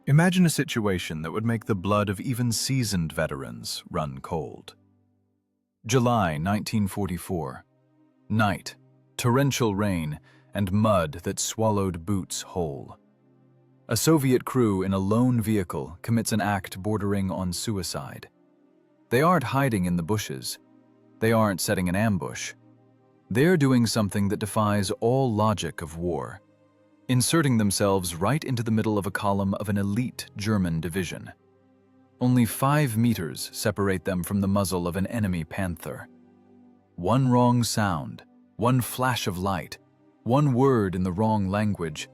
Imagine a situation that would make the blood of even seasoned veterans run cold. July 1944. Night, torrential rain, and mud that swallowed boots whole. A Soviet crew in a lone vehicle commits an act bordering on suicide. They aren't hiding in the bushes. They aren't setting an ambush. They're doing something that defies all logic of war, inserting themselves right into the middle of a column of an elite German division. Only 5 meters separate them from the muzzle of an enemy Panther. One wrong sound, one flash of light, one word in the wrong language,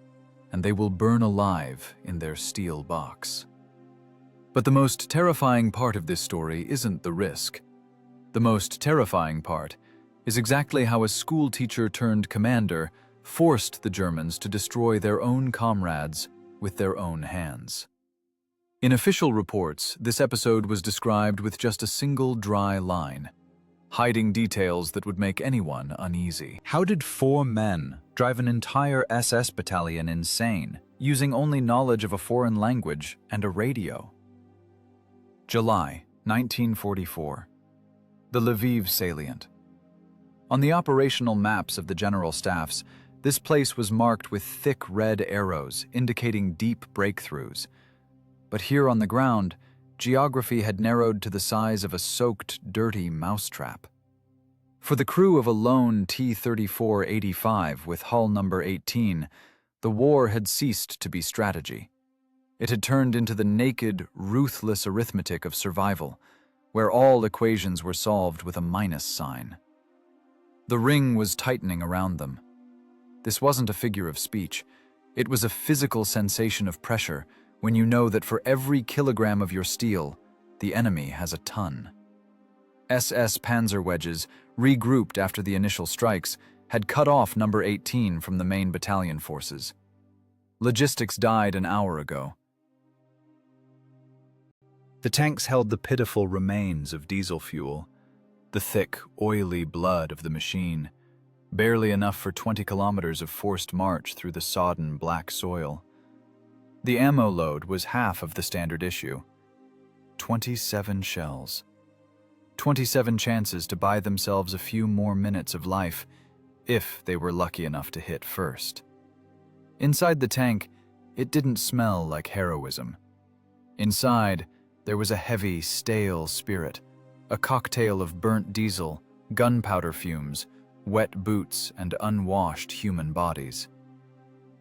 and they will burn alive in their steel box. But the most terrifying part of this story isn't the risk. The most terrifying part is exactly how a school teacher turned commander forced the Germans to destroy their own comrades with their own hands. In official reports, this episode was described with just a single dry line, hiding details that would make anyone uneasy. How did 4 men drive an entire SS battalion insane, using only knowledge of a foreign language and a radio? July 1944. The Lviv salient. On the operational maps of the general staffs, this place was marked with thick red arrows indicating deep breakthroughs. But here on the ground, geography had narrowed to the size of a soaked, dirty mousetrap. For the crew of a lone T-34 85 with hull number 18, the war had ceased to be strategy. It had turned into the naked, ruthless arithmetic of survival, where all equations were solved with a minus sign. The ring was tightening around them. This wasn't a figure of speech. It was a physical sensation of pressure when you know that for every kilogram of your steel, the enemy has a ton. SS Panzer wedges, regrouped after the initial strikes, had cut off number 18 from the main battalion forces. Logistics died an hour ago. The tanks held the pitiful remains of diesel fuel, the thick, oily blood of the machine, barely enough for 20 kilometers of forced march through the sodden black soil. The ammo load was half of the standard issue. 27 shells. 27 chances to buy themselves a few more minutes of life, if they were lucky enough to hit first. Inside the tank, it didn't smell like heroism. Inside, there was a heavy, stale spirit, a cocktail of burnt diesel, gunpowder fumes, wet boots, and unwashed human bodies.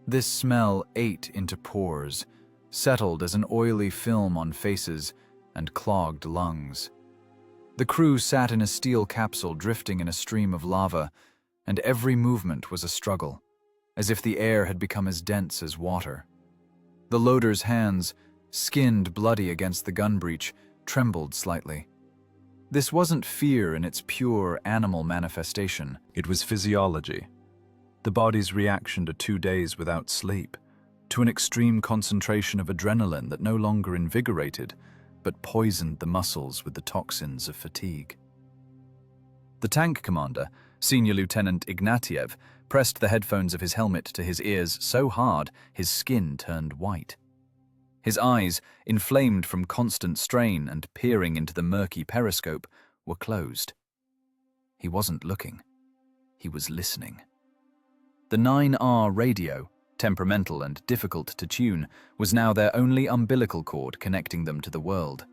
This smell ate into pores, settled as an oily film on faces, and clogged lungs. The crew sat in a steel capsule drifting in a stream of lava, and every movement was a struggle, as if the air had become as dense as water. The loader's hands, skinned bloody against the gun breech, trembled slightly. This wasn't fear in its pure animal manifestation. It was physiology. The body's reaction to 2 days without sleep, to an extreme concentration of adrenaline that no longer invigorated, but poisoned the muscles with the toxins of fatigue. The tank commander, Senior Lieutenant Ignatiev, pressed the headphones of his helmet to his ears so hard his skin turned white. His eyes, inflamed from constant strain and peering into the murky periscope, were closed. He wasn't looking. He was listening. The 9R radio, temperamental and difficult to tune, was now their only umbilical cord connecting them to the world.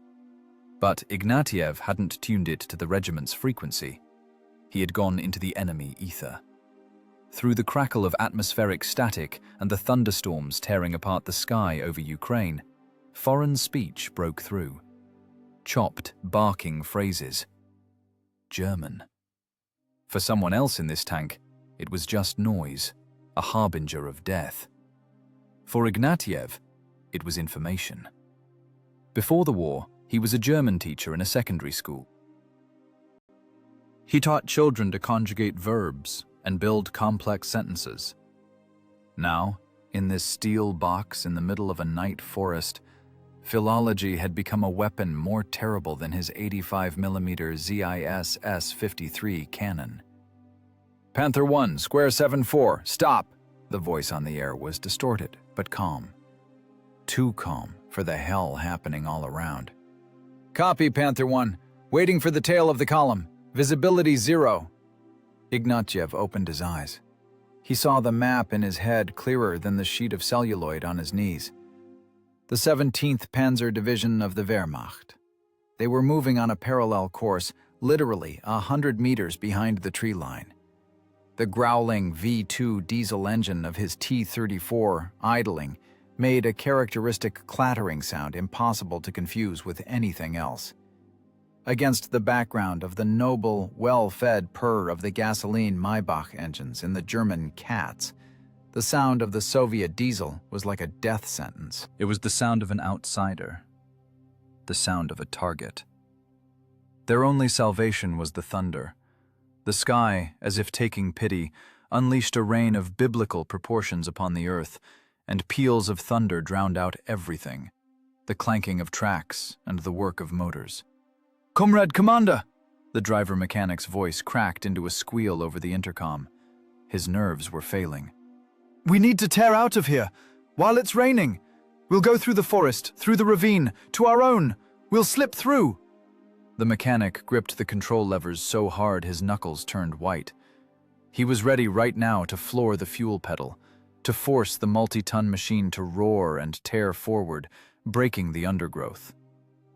But Ignatiev hadn't tuned it to the regiment's frequency. He had gone into the enemy ether. Through the crackle of atmospheric static and the thunderstorms tearing apart the sky over Ukraine, foreign speech broke through. Chopped, barking phrases. German. For someone else in this tank, it was just noise, a harbinger of death. For Ignatiev, it was information. Before the war, he was a German teacher in a secondary school. He taught children to conjugate verbs and build complex sentences. Now, in this steel box in the middle of a night forest, philology had become a weapon more terrible than his 85mm ZIS S-53 cannon. "Panther 1, square 7-4, stop!" The voice on the air was distorted, but calm. Too calm for the hell happening all around. "Copy, Panther 1. Waiting for the tail of the column. Visibility 0. Ignatiev opened his eyes. He saw the map in his head clearer than the sheet of celluloid on his knees. The 17th Panzer Division of the Wehrmacht. They were moving on a parallel course, literally 100 meters behind the tree line. The growling V2 diesel engine of his T-34, idling, made a characteristic clattering sound impossible to confuse with anything else. Against the background of the noble, well-fed purr of the gasoline Maybach engines in the German Cats, the sound of the Soviet diesel was like a death sentence. It was the sound of an outsider, the sound of a target. Their only salvation was the thunder. The sky, as if taking pity, unleashed a rain of biblical proportions upon the earth, and peals of thunder drowned out everything, the clanking of tracks and the work of motors. "Comrade Commander!" The driver mechanic's voice cracked into a squeal over the intercom. His nerves were failing. "We need to tear out of here, while it's raining. We'll go through the forest, through the ravine, to our own. We'll slip through." The mechanic gripped the control levers so hard his knuckles turned white. He was ready right now to floor the fuel pedal, to force the multi-ton machine to roar and tear forward, breaking the undergrowth.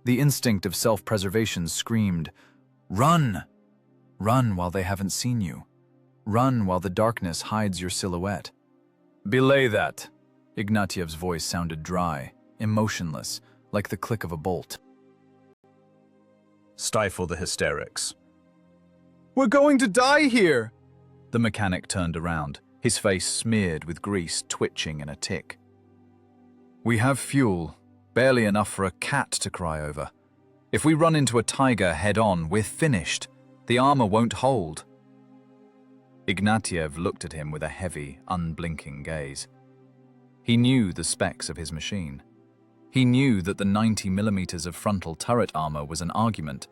The instinct of self-preservation screamed, "Run! Run while they haven't seen you. Run while the darkness hides your silhouette." "Belay that!" Ignatiev's voice sounded dry, emotionless, like the click of a bolt. "Stifle the hysterics." "We're going to die here!" The mechanic turned around, his face smeared with grease, twitching in a tick. "We have fuel, barely enough for a cat to cry over. If we run into a tiger head-on, we're finished. The armor won't hold." Ignatiev looked at him with a heavy, unblinking gaze. He knew the specs of his machine. He knew that the 90mm of frontal turret armor was an argument,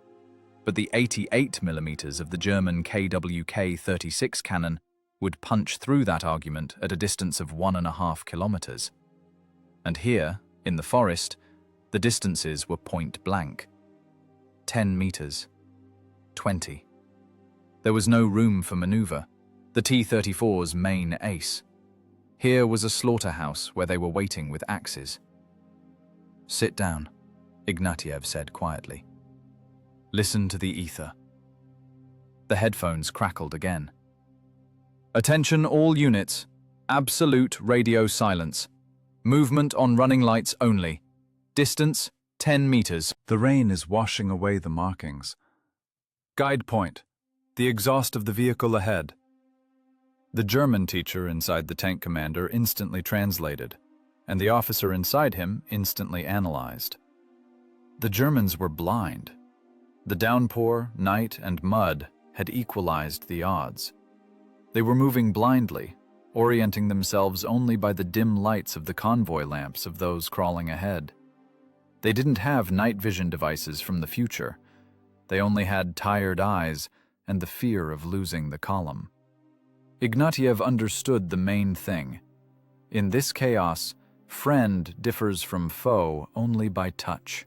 but the 88mm of the German KWK-36 cannon would punch through that argument at a distance of 1.5 kilometers. And here, in the forest, the distances were point blank. 10 meters. 20. There was no room for maneuver, the T-34's main ace. Here was a slaughterhouse where they were waiting with axes. "Sit down," Ignatiev said quietly. "Listen to the ether." The headphones crackled again. "Attention all units. Absolute radio silence. Movement on running lights only. Distance 10 meters. The rain is washing away the markings. Guide point. The exhaust of the vehicle ahead." The German teacher inside the tank commander instantly translated, and the officer inside him instantly analyzed. The Germans were blind. The downpour, night, and mud had equalized the odds. They were moving blindly, orienting themselves only by the dim lights of the convoy lamps of those crawling ahead. They didn't have night vision devices from the future. They only had tired eyes and the fear of losing the column. Ignatiev understood the main thing. In this chaos, friend differs from foe only by touch,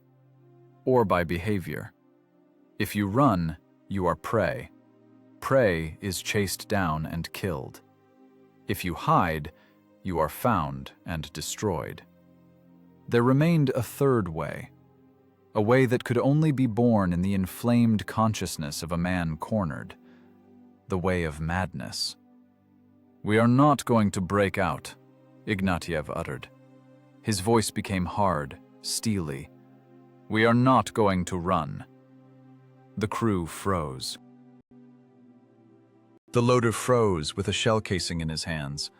or by behavior. If you run, you are prey. Prey is chased down and killed. If you hide, you are found and destroyed. There remained a third way, a way that could only be born in the inflamed consciousness of a man cornered, the way of madness. "We are not going to break out," Ignatiev uttered. His voice became hard, steely. "We are not going to run." The crew froze. The loader froze with a shell casing in his hands.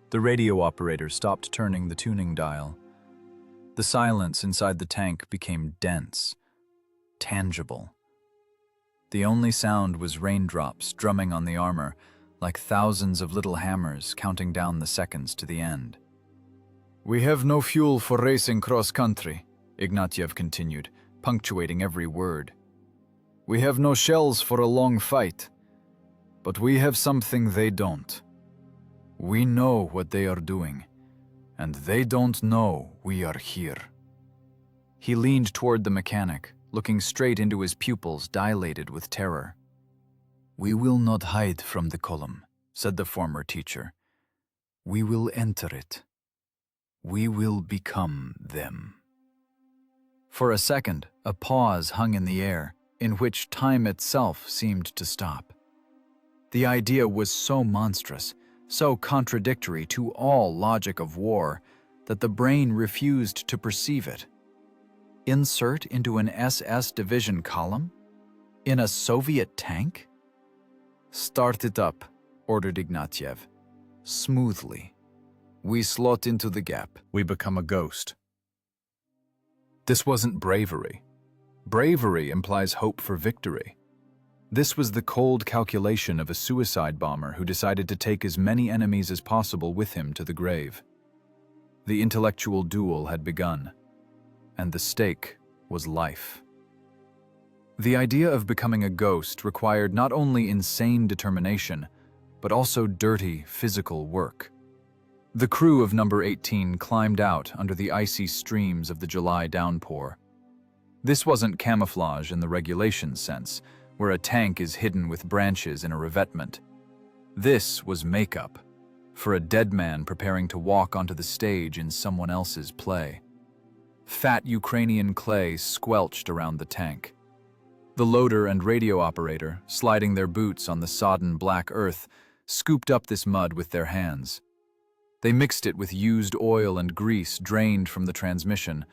The radio operator stopped turning the tuning dial. The silence inside the tank became dense, tangible. The only sound was raindrops drumming on the armor, like thousands of little hammers counting down the seconds to the end. "We have no fuel for racing cross-country," Ignatiev continued, punctuating every word. "We have no shells for a long fight. But we have something they don't. We know what they are doing, and they don't know we are here." He leaned toward the mechanic, looking straight into his pupils dilated with terror. "We will not hide from the column," said the former teacher. "We will enter it. We will become them." For a second, a pause hung in the air, in which time itself seemed to stop. The idea was so monstrous, so contradictory to all logic of war, that the brain refused to perceive it. Insert into an SS division column? In a Soviet tank? "Start it up," ordered Ignatiev. "Smoothly. We slot into the gap. We become a ghost." This wasn't bravery. Bravery implies hope for victory. This was the cold calculation of a suicide bomber who decided to take as many enemies as possible with him to the grave. The intellectual duel had begun, and the stake was life. The idea of becoming a ghost required not only insane determination, but also dirty physical work. The crew of number 18 climbed out under the icy streams of the July downpour. This wasn't camouflage in the regulation sense, where a tank is hidden with branches in a revetment. This was makeup, for a dead man preparing to walk onto the stage in someone else's play. Fat Ukrainian clay squelched around the tank. The loader and radio operator, sliding their boots on the sodden black earth, scooped up this mud with their hands. They mixed it with used oil and grease drained from the transmission,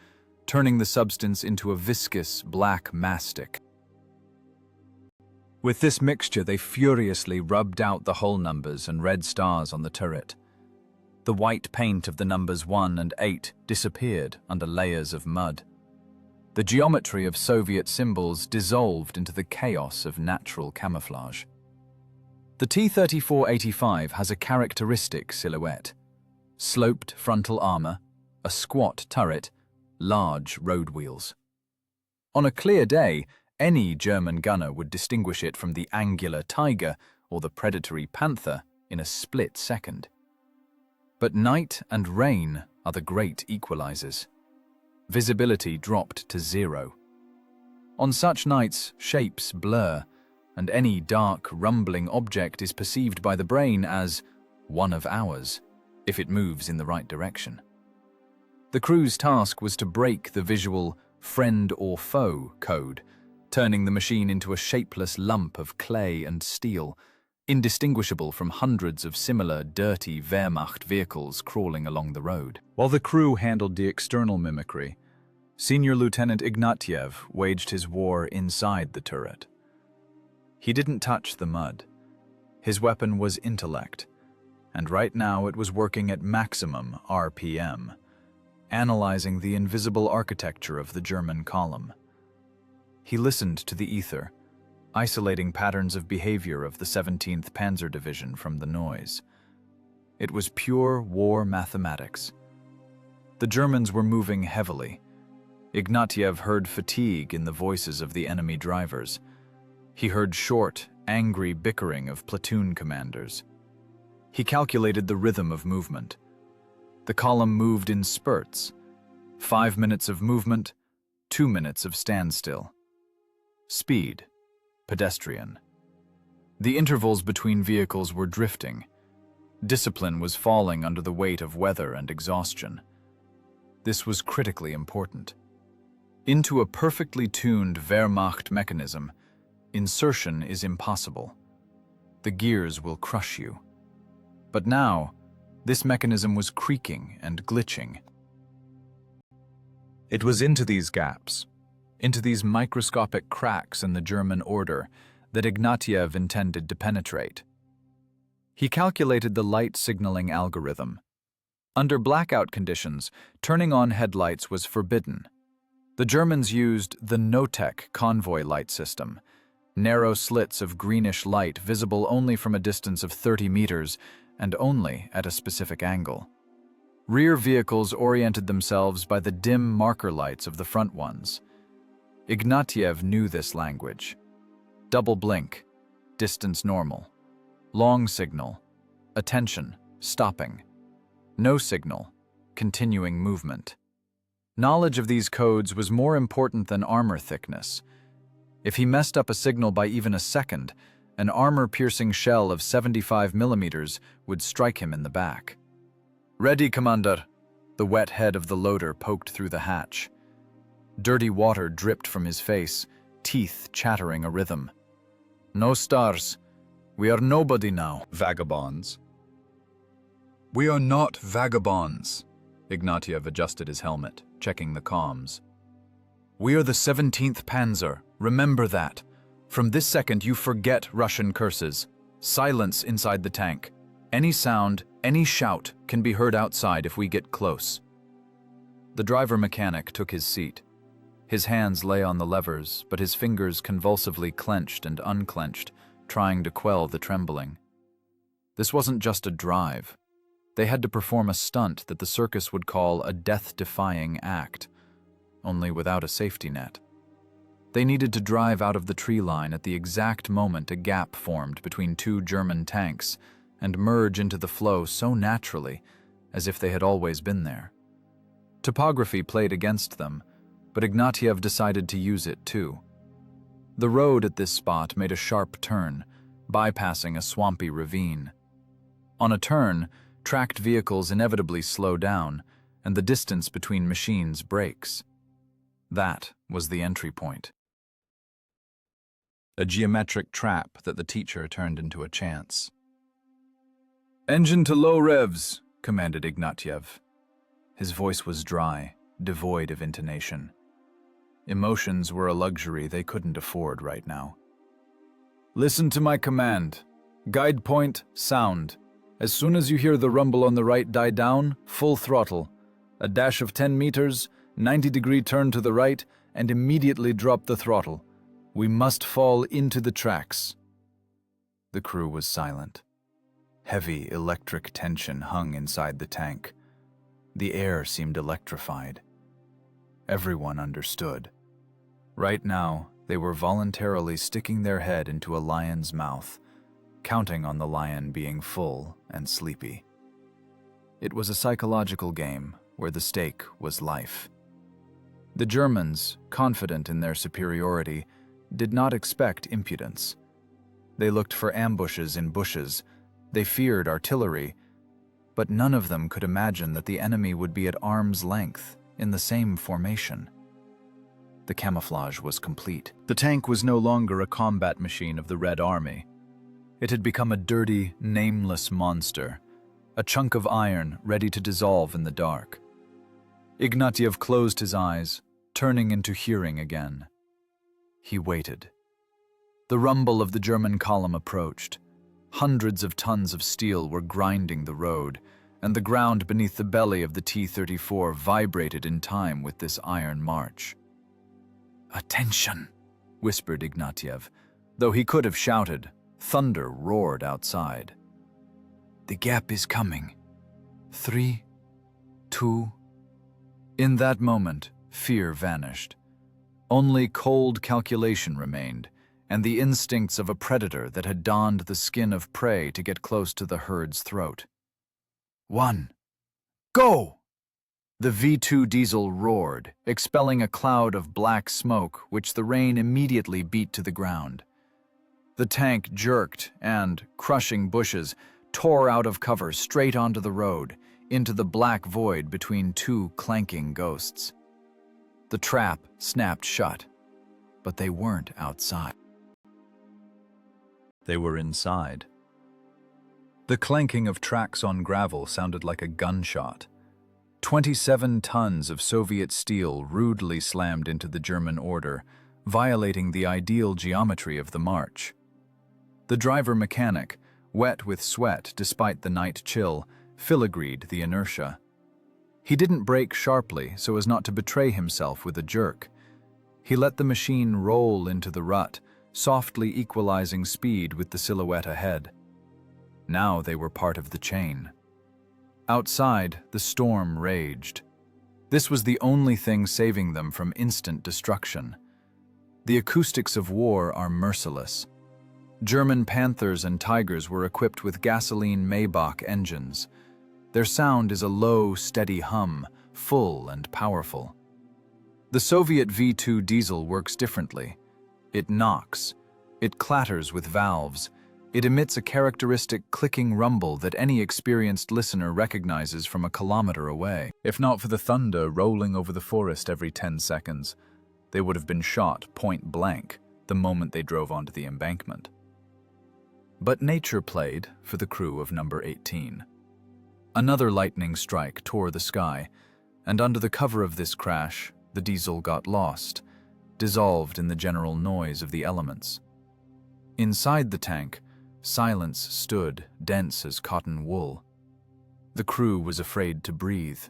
turning the substance into a viscous black mastic. With this mixture, they furiously rubbed out the hull numbers and red stars on the turret. The white paint of the numbers 1 and 8 disappeared under layers of mud. The geometry of Soviet symbols dissolved into the chaos of natural camouflage. The T-34-85 has a characteristic silhouette. Sloped frontal armor, a squat turret, large road wheels. On a clear day, any German gunner would distinguish it from the angular Tiger or the predatory Panther in a split second. But night and rain are the great equalizers. Visibility dropped to 0. On such nights, shapes blur, and any dark, rumbling object is perceived by the brain as one of ours, if it moves in the right direction. The crew's task was to break the visual friend or foe code, turning the machine into a shapeless lump of clay and steel, indistinguishable from hundreds of similar dirty Wehrmacht vehicles crawling along the road. While the crew handled the external mimicry, Senior Lieutenant Ignatiev waged his war inside the turret. He didn't touch the mud. His weapon was intellect, and right now it was working at maximum RPM, analyzing the invisible architecture of the German column. He listened to the ether, isolating patterns of behavior of the 17th Panzer Division from the noise. It was pure war mathematics. The Germans were moving heavily. Ignatiev heard fatigue in the voices of the enemy drivers. He heard short, angry bickering of platoon commanders. He calculated the rhythm of movement. The column moved in spurts. 5 minutes of movement, 2 minutes of standstill. Speed, pedestrian. The intervals between vehicles were drifting. Discipline was falling under the weight of weather and exhaustion. This was critically important. Into a perfectly tuned Wehrmacht mechanism, insertion is impossible. The gears will crush you. But now, this mechanism was creaking and glitching. It was into these gaps, into these microscopic cracks in the German order, that Ignatiev intended to penetrate. He calculated the light signaling algorithm. Under blackout conditions, turning on headlights was forbidden. The Germans used the no-tech convoy light system, narrow slits of greenish light visible only from a distance of 30 meters and only at a specific angle. Rear vehicles oriented themselves by the dim marker lights of the front ones. Ignatiev knew this language. Double blink, distance normal. Long signal, attention, stopping. No signal, continuing movement. Knowledge of these codes was more important than armor thickness. If he messed up a signal by even a second, an armor-piercing shell of 75 millimeters would strike him in the back. "Ready, Commander." The wet head of the loader poked through the hatch. Dirty water dripped from his face, teeth chattering a rhythm. "No stars. We are nobody now." Vagabonds. "We are not vagabonds." Ignatiev adjusted his helmet, checking the comms. "We are the 17th Panzer. Remember that. From this second you forget Russian curses. Silence inside the tank. Any sound, any shout can be heard outside if we get close." The driver mechanic took his seat. His hands lay on the levers, but his fingers convulsively clenched and unclenched, trying to quell the trembling. This wasn't just a drive. They had to perform a stunt that the circus would call a death-defying act, only without a safety net. They needed to drive out of the tree line at the exact moment a gap formed between two German tanks and merge into the flow so naturally, as if they had always been there. Topography played against them, but Ignatiev decided to use it too. The road at this spot made a sharp turn, bypassing a swampy ravine. On a turn, tracked vehicles inevitably slow down, and the distance between machines breaks. That was the entry point. A geometric trap that the teacher turned into a chance. "Engine to low revs," commanded Ignatiev. His voice was dry, devoid of intonation. Emotions were a luxury they couldn't afford right now. "Listen to my command. Guide point, sound. As soon as you hear the rumble on the right die down, full throttle. A dash of 10 meters, 90-degree turn to the right, and immediately drop the throttle. We must fall into the tracks." The crew was silent. Heavy electric tension hung inside the tank. The air seemed electrified. Everyone understood. Right now, they were voluntarily sticking their head into a lion's mouth, counting on the lion being full and sleepy. It was a psychological game where the stake was life. The Germans, confident in their superiority, did not expect impudence. They looked for ambushes in bushes. They feared artillery, but none of them could imagine that the enemy would be at arm's length in the same formation. The camouflage was complete. The tank was no longer a combat machine of the Red Army. It had become a dirty, nameless monster, a chunk of iron ready to dissolve in the dark. Ignatiev closed his eyes, turning into hearing again. He waited. The rumble of the German column approached. Hundreds of tons of steel were grinding the road, and the ground beneath the belly of the T-34 vibrated in time with this iron march. "Attention!" whispered Ignatiev. Though he could have shouted, thunder roared outside. "The gap is coming. 3, 2..." In that moment, fear vanished. Only cold calculation remained, and the instincts of a predator that had donned the skin of prey to get close to the herd's throat. 1. Go! The V2 diesel roared, expelling a cloud of black smoke which the rain immediately beat to the ground. The tank jerked and, crushing bushes, tore out of cover straight onto the road, into the black void between two clanking ghosts. The trap snapped shut, but they weren't outside. They were inside. The clanking of tracks on gravel sounded like a gunshot. 27 tons of Soviet steel rudely slammed into the German order, violating the ideal geometry of the march. The driver mechanic, wet with sweat despite the night chill, filigreed the inertia. He didn't brake sharply so as not to betray himself with a jerk. He let the machine roll into the rut, softly equalizing speed with the silhouette ahead. Now they were part of the chain. Outside, the storm raged. This was the only thing saving them from instant destruction. The acoustics of war are merciless. German Panthers and Tigers were equipped with gasoline Maybach engines. Their sound is a low, steady hum, full and powerful. The Soviet V2 diesel works differently. It knocks. It clatters with valves. It emits a characteristic clicking rumble that any experienced listener recognizes from a kilometer away. If not for the thunder rolling over the forest every 10 seconds, they would have been shot point blank the moment they drove onto the embankment. But nature played for the crew of number 18. Another lightning strike tore the sky, and under the cover of this crash, the diesel got lost, dissolved in the general noise of the elements. Inside the tank, silence stood, dense as cotton wool. The crew was afraid to breathe.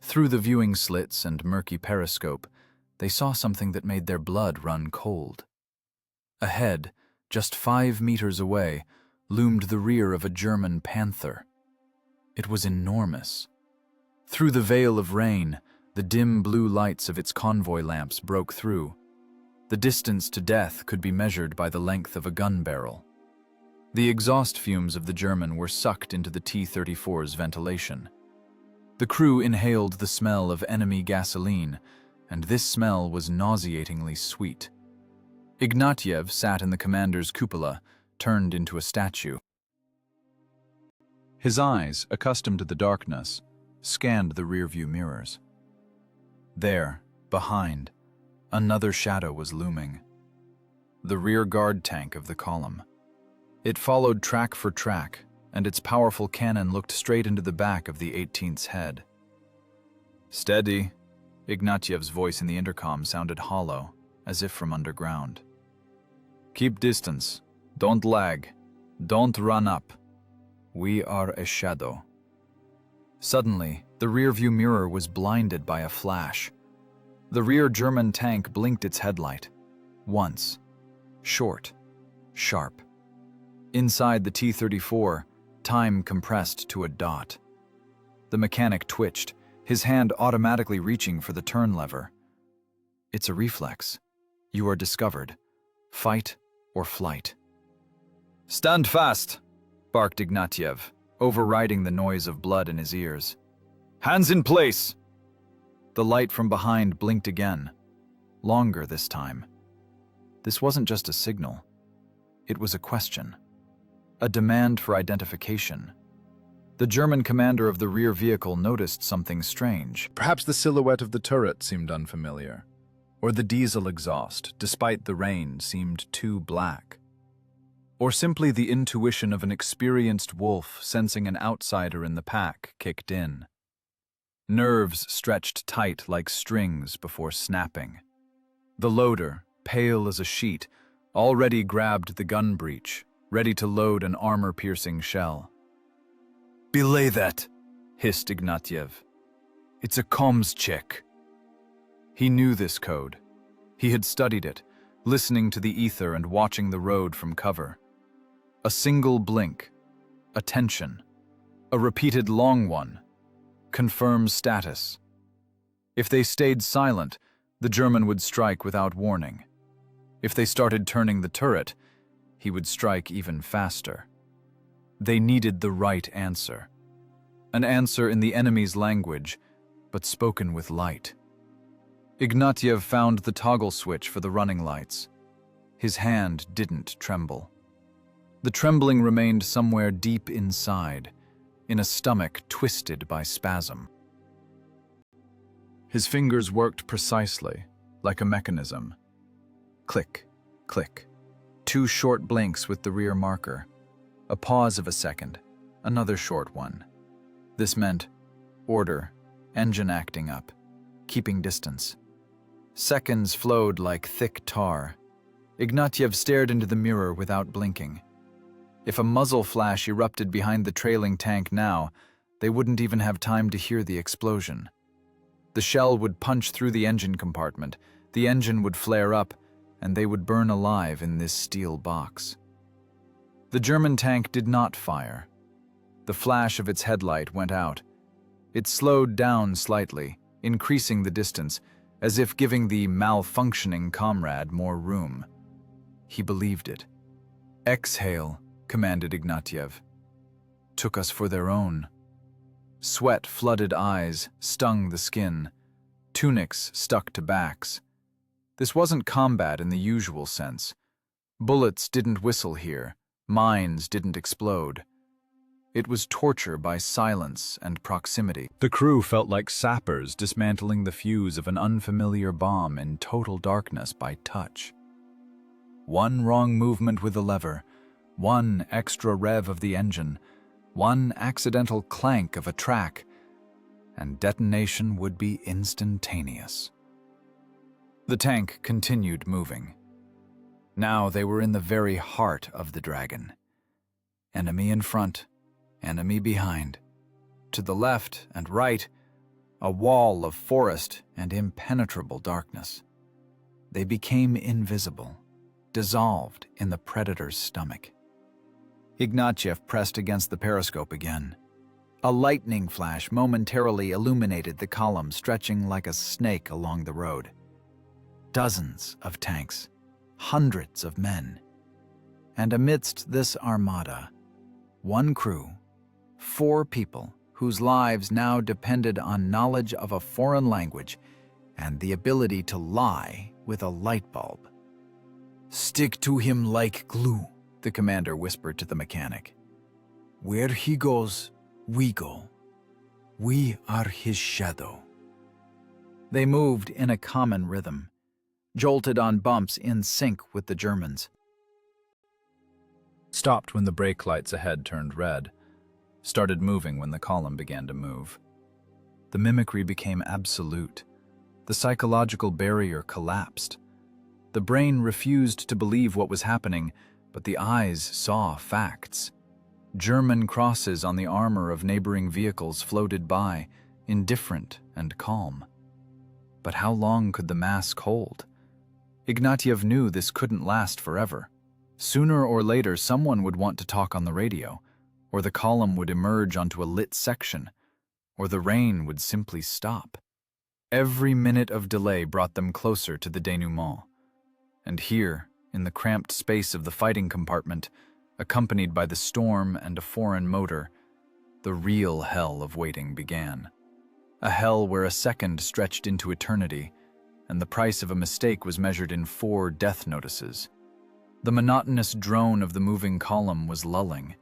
Through the viewing slits and murky periscope, they saw something that made their blood run cold. Ahead, just 5 meters away, loomed the rear of a German Panther. It was enormous. Through the veil of rain, the dim blue lights of its convoy lamps broke through. The distance to death could be measured by the length of a gun barrel. The exhaust fumes of the German were sucked into the T-34's ventilation. The crew inhaled the smell of enemy gasoline, and this smell was nauseatingly sweet. Ignatiev sat in the commander's cupola, turned into a statue. His eyes, accustomed to the darkness, scanned the rearview mirrors. There, behind, another shadow was looming. The rear guard tank of the column. It followed track for track, and its powerful cannon looked straight into the back of the 18th's head. "Steady," Ignatiev's voice in the intercom sounded hollow, as if from underground. "Keep distance. Don't lag. Don't run up. We are a shadow." Suddenly, the rearview mirror was blinded by a flash. The rear German tank blinked its headlight. Once. Short. Sharp. Inside the T-34, time compressed to a dot. The mechanic twitched, his hand automatically reaching for the turn lever. It's a reflex. You are discovered. Fight or flight. "Stand fast!" barked Ignatiev, overriding the noise of blood in his ears. "Hands in place!" The light from behind blinked again. Longer this time. This wasn't just a signal. It was a question. A demand for identification. The German commander of the rear vehicle noticed something strange. Perhaps the silhouette of the turret seemed unfamiliar, or the diesel exhaust, despite the rain, seemed too black. Or simply the intuition of an experienced wolf sensing an outsider in the pack kicked in. Nerves stretched tight like strings before snapping. The loader, pale as a sheet, already grabbed the gun breech, ready to load an armor-piercing shell. "Belay that," hissed Ignatiev. "It's a comms check." He knew this code. He had studied it, listening to the ether and watching the road from cover. A single blink, a tension, a repeated long one, confirms status. If they stayed silent, the German would strike without warning. If they started turning the turret, he would strike even faster. They needed the right answer. An answer in the enemy's language, but spoken with light. Ignatiev found the toggle switch for the running lights. His hand didn't tremble. The trembling remained somewhere deep inside, in a stomach twisted by spasm. His fingers worked precisely, like a mechanism. Click, click. 2 short blinks with the rear marker. A pause of a second, another short one. This meant order, engine acting up, keeping distance. Seconds flowed like thick tar. Ignatiev stared into the mirror without blinking. If a muzzle flash erupted behind the trailing tank now, they wouldn't even have time to hear the explosion. The shell would punch through the engine compartment, the engine would flare up, and they would burn alive in this steel box. The German tank did not fire. The flash of its headlight went out. It slowed down slightly, increasing the distance, as if giving the malfunctioning comrade more room. He believed it. "Exhale," commanded Ignatiev. Took us for their own. Sweat-flooded eyes stung the skin. tunics stuck to backs. This wasn't combat in the usual sense. Bullets didn't whistle here, mines didn't explode. It was torture by silence and proximity. The crew felt like sappers dismantling the fuse of an unfamiliar bomb in total darkness by touch. One wrong movement with the lever, one extra rev of the engine, one accidental clank of a track, and detonation would be instantaneous. The tank continued moving. Now they were in the very heart of the dragon. Enemy in front, enemy behind. To the left and right, a wall of forest and impenetrable darkness. They became invisible, dissolved in the predator's stomach. Ignatiev pressed against the periscope again. A lightning flash momentarily illuminated the column stretching like a snake along the road. Dozens of tanks, hundreds of men. And amidst this armada, one crew, 4 people whose lives now depended on knowledge of a foreign language and the ability to lie with a light bulb. "Stick to him like glue," the commander whispered to the mechanic. "Where he goes, we go. We are his shadow." They moved in a common rhythm, jolted on bumps in sync with the Germans. Stopped when the brake lights ahead turned red, started moving when the column began to move. The mimicry became absolute. The psychological barrier collapsed. The brain refused to believe what was happening, but the eyes saw facts. German crosses on the armor of neighboring vehicles floated by, indifferent and calm. But how long could the mask hold? Ignatiev knew this couldn't last forever. Sooner or later, someone would want to talk on the radio, or the column would emerge onto a lit section, or the rain would simply stop. Every minute of delay brought them closer to the denouement. And here, in the cramped space of the fighting compartment, accompanied by the storm and a foreign motor, the real hell of waiting began. A hell where a second stretched into eternity, and the price of a mistake was measured in 4 death notices. The monotonous drone of the moving column was lulling.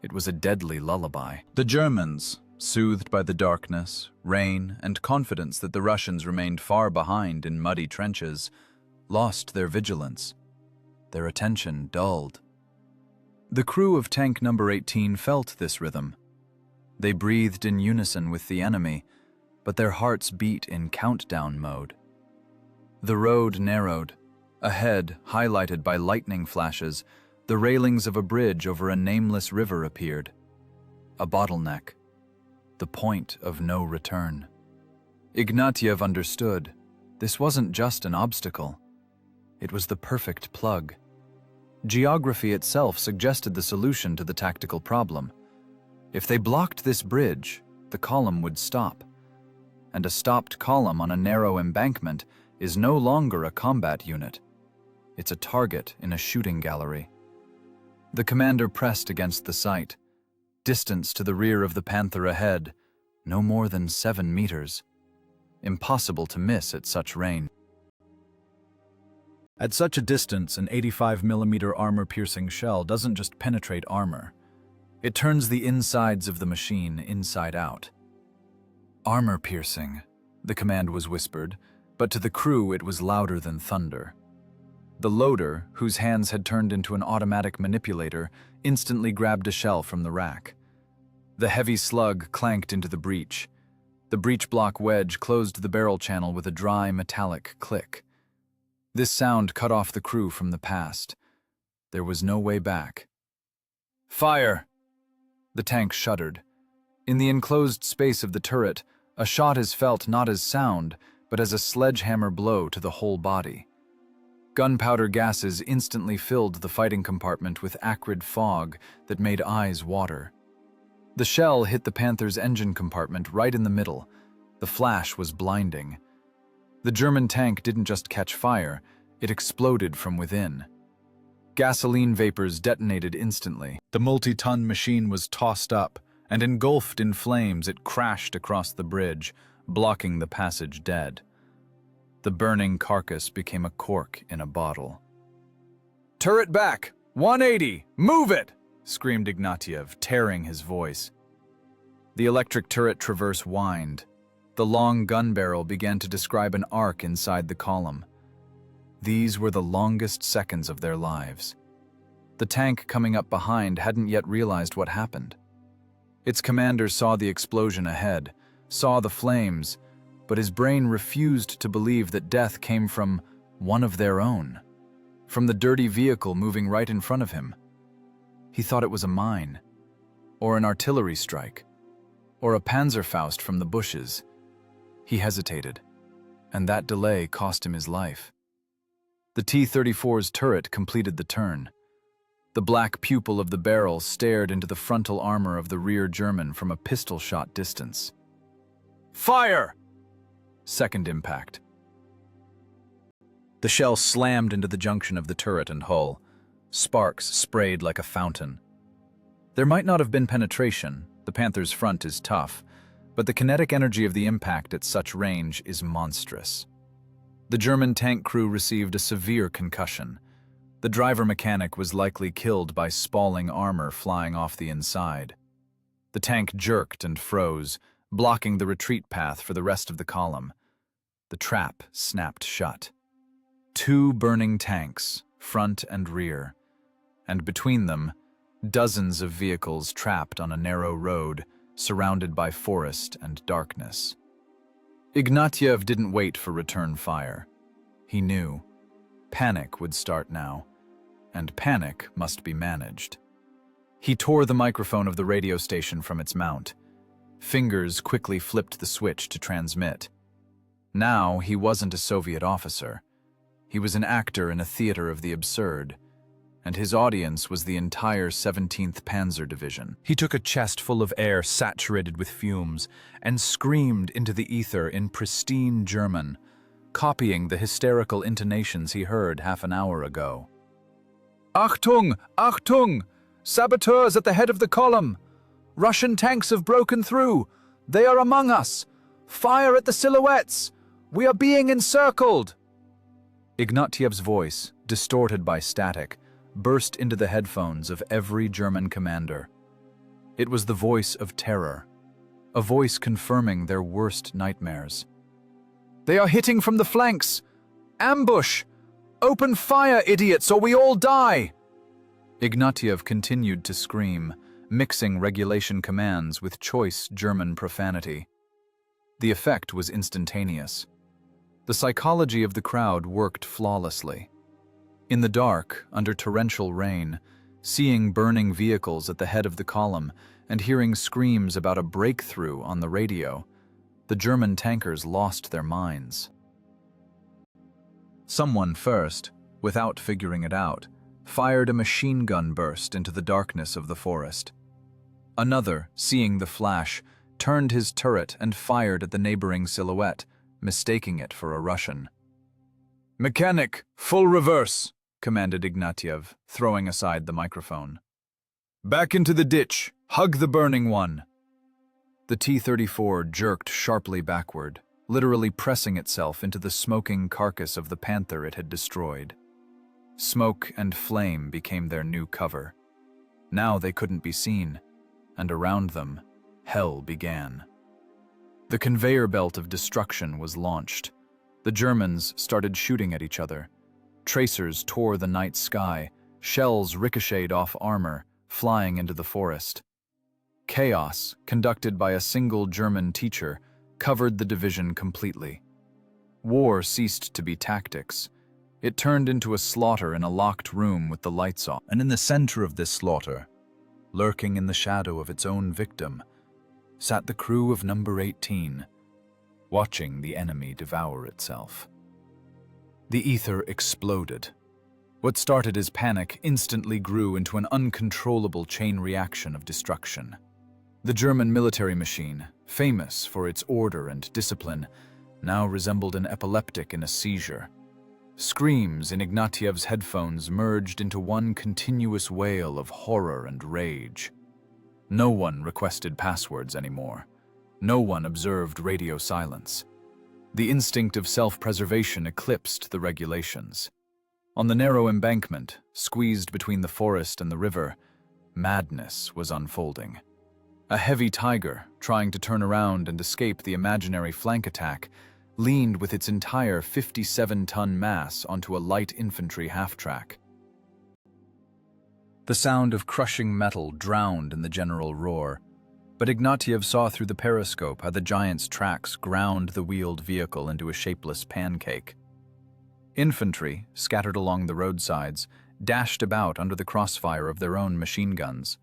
It was a deadly lullaby. The Germans, soothed by the darkness, rain, and confidence that the Russians remained far behind in muddy trenches, lost their vigilance. Their attention dulled. The crew of tank number 18 felt this rhythm. They breathed in unison with the enemy, but their hearts beat in countdown mode. The road narrowed. Ahead, highlighted by lightning flashes, the railings of a bridge over a nameless river appeared. A bottleneck. The point of no return. Ignatiev understood. This wasn't just an obstacle. It was the perfect plug. Geography itself suggested the solution to the tactical problem. If they blocked this bridge, the column would stop. And a stopped column on a narrow embankment is no longer a combat unit. It's a target in a shooting gallery. The commander pressed against the sight. Distance to the rear of the Panther ahead, no more than 7 meters. Impossible to miss at such range. At such a distance, an 85mm armor-piercing shell doesn't just penetrate armor. It turns the insides of the machine inside out. "Armor-piercing," the command was whispered, but to the crew it was louder than thunder. The loader, whose hands had turned into an automatic manipulator, instantly grabbed a shell from the rack. The heavy slug clanked into the breech. The breech block wedge closed the barrel channel with a dry, metallic click. This sound cut off the crew from the past. There was no way back. "Fire!" The tank shuddered. In the enclosed space of the turret, a shot is felt not as sound, but as a sledgehammer blow to the whole body. Gunpowder gases instantly filled the fighting compartment with acrid fog that made eyes water. The shell hit the Panther's engine compartment right in the middle. The flash was blinding. The German tank didn't just catch fire, it exploded from within. Gasoline vapors detonated instantly. The multi-ton machine was tossed up, and engulfed in flames it crashed across the bridge, blocking the passage dead. The burning carcass became a cork in a bottle. "Turret back! 180! Move it!" screamed Ignatiev, tearing his voice. The electric turret traverse whined. The long gun barrel began to describe an arc inside the column. These were the longest seconds of their lives. The tank coming up behind hadn't yet realized what happened. Its commander saw the explosion ahead, saw the flames, but his brain refused to believe that death came from one of their own, from the dirty vehicle moving right in front of him. He thought it was a mine, or an artillery strike, or a Panzerfaust from the bushes. He hesitated, and that delay cost him his life. The T-34's turret completed the turn. The black pupil of the barrel stared into the frontal armor of the rear German from a pistol-shot distance. "Fire!" Second impact. The shell slammed into the junction of the turret and hull. Sparks sprayed like a fountain. There might not have been penetration, the Panthers' front is tough, but the kinetic energy of the impact at such range is monstrous. The German tank crew received a severe concussion. The driver mechanic was likely killed by spalling armor flying off the inside. The tank jerked and froze, blocking the retreat path for the rest of the column. The trap snapped shut. 2 burning tanks, front and rear, and between them, dozens of vehicles trapped on a narrow road, surrounded by forest and darkness. Ignatiev didn't wait for return fire. He knew. Panic would start now, and panic must be managed. He tore the microphone of the radio station from its mount. Fingers quickly flipped the switch to transmit. Now he wasn't a Soviet officer. He was an actor in a theater of the absurd, and his audience was the entire 17th Panzer Division. He took a chest full of air saturated with fumes and screamed into the ether in pristine German, copying the hysterical intonations he heard half an hour ago. "Achtung! Achtung! Saboteurs at the head of the column! Russian tanks have broken through! They are among us! Fire at the silhouettes! We are being encircled!" Ignatiev's voice, distorted by static, burst into the headphones of every German commander. It was the voice of terror, a voice confirming their worst nightmares. "They are hitting from the flanks! Ambush! Open fire, idiots, or we all die!" Ignatiev continued to scream, mixing regulation commands with choice German profanity. The effect was instantaneous. The psychology of the crowd worked flawlessly. In the dark, under torrential rain, seeing burning vehicles at the head of the column and hearing screams about a breakthrough on the radio, the German tankers lost their minds. Someone first, without figuring it out, fired a machine gun burst into the darkness of the forest. Another, seeing the flash, turned his turret and fired at the neighboring silhouette, mistaking it for a Russian. "Mechanic, full reverse," commanded Ignatiev, throwing aside the microphone. "Back into the ditch. Hug the burning one." The T-34 jerked sharply backward, literally pressing itself into the smoking carcass of the Panther it had destroyed. Smoke and flame became their new cover. Now they couldn't be seen, and around them, hell began. The conveyor belt of destruction was launched. The Germans started shooting at each other. Tracers tore the night sky, shells ricocheted off armor, flying into the forest. Chaos, conducted by a single German teacher, covered the division completely. War ceased to be tactics. It turned into a slaughter in a locked room with the lights off. And in the center of this slaughter, lurking in the shadow of its own victim, sat the crew of number 18, watching the enemy devour itself. The ether exploded. What started as panic instantly grew into an uncontrollable chain reaction of destruction. The German military machine, famous for its order and discipline, now resembled an epileptic in a seizure. Screams in Ignatiev's headphones merged into one continuous wail of horror and rage. No one requested passwords anymore. No one observed radio silence. The instinct of self-preservation eclipsed the regulations. On the narrow embankment, squeezed between the forest and the river, madness was unfolding. A heavy tiger, trying to turn around and escape the imaginary flank attack, leaned with its entire 57-ton mass onto a light infantry half-track. The sound of crushing metal drowned in the general roar, but Ignatiev saw through the periscope how the giant's tracks ground the wheeled vehicle into a shapeless pancake. Infantry, scattered along the roadsides, dashed about under the crossfire of their own machine guns.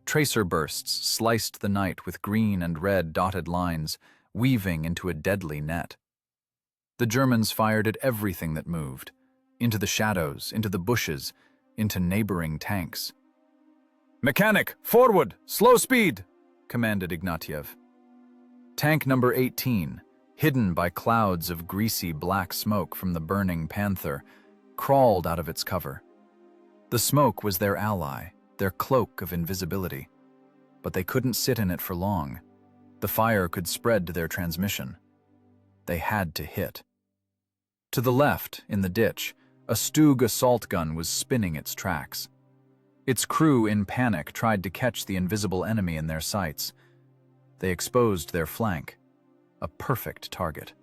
Tracer bursts sliced the night with green and red dotted lines, weaving into a deadly net. The Germans fired at everything that moved, into the shadows, into the bushes, into neighboring tanks. "Mechanic, forward! Slow speed!" commanded Ignatiev. Tank number 18, hidden by clouds of greasy black smoke from the burning Panther, crawled out of its cover. The smoke was their ally, their cloak of invisibility. But they couldn't sit in it for long. The fire could spread to their transmission. They had to hit. To the left, in the ditch, a Stug assault gun was spinning its tracks. Its crew, in panic, tried to catch the invisible enemy in their sights. They exposed their flank. A perfect target.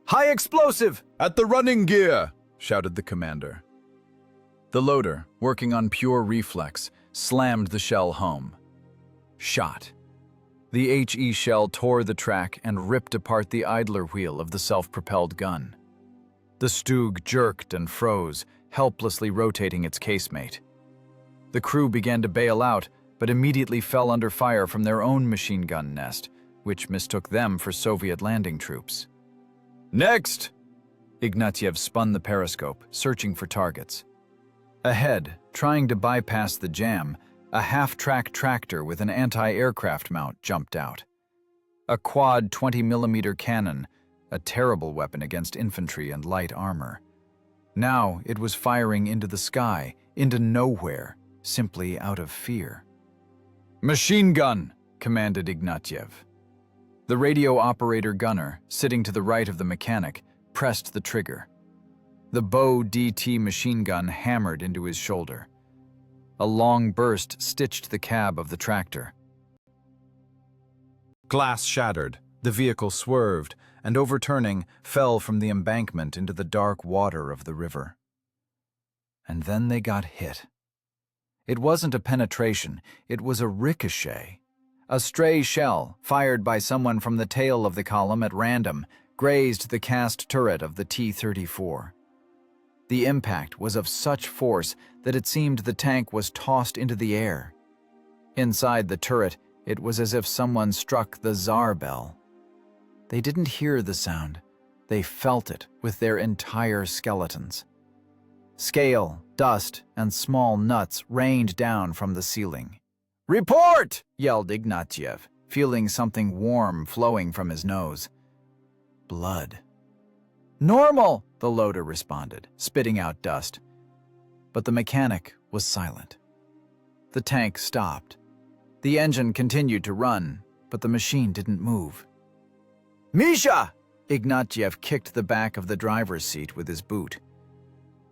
"High explosive! At the running gear!" shouted the commander. The loader, working on pure reflex, slammed the shell home. Shot. The HE shell tore the track and ripped apart the idler wheel of the self-propelled gun. The Stug jerked and froze, helplessly rotating its casemate. The crew began to bail out, but immediately fell under fire from their own machine gun nest, which mistook them for Soviet landing troops. "Next!" Ignatiev spun the periscope, searching for targets. Ahead, trying to bypass the jam, a half-track tractor with an anti-aircraft mount jumped out. A quad 20mm cannon, a terrible weapon against infantry and light armor. Now it was firing into the sky, into nowhere, simply out of fear. "Machine gun!" commanded Ignatiev. The radio operator gunner, sitting to the right of the mechanic, pressed the trigger. The Bow DT machine gun hammered into his shoulder. A long burst stitched the cab of the tractor. Glass shattered, the vehicle swerved, and overturning, fell from the embankment into the dark water of the river. And then they got hit. It wasn't a penetration, it was a ricochet. A stray shell, fired by someone from the tail of the column at random, grazed the cast turret of the T-34. The impact was of such force that it seemed the tank was tossed into the air. Inside the turret, it was as if someone struck the Tsar bell. They didn't hear the sound. They felt it with their entire skeletons. Scale, dust, and small nuts rained down from the ceiling. "Report!" yelled Ignatiev, feeling something warm flowing from his nose. Blood. "Normal!" the loader responded, spitting out dust. But the mechanic was silent. The tank stopped. The engine continued to run, but the machine didn't move. "Misha!" Ignatiev kicked the back of the driver's seat with his boot.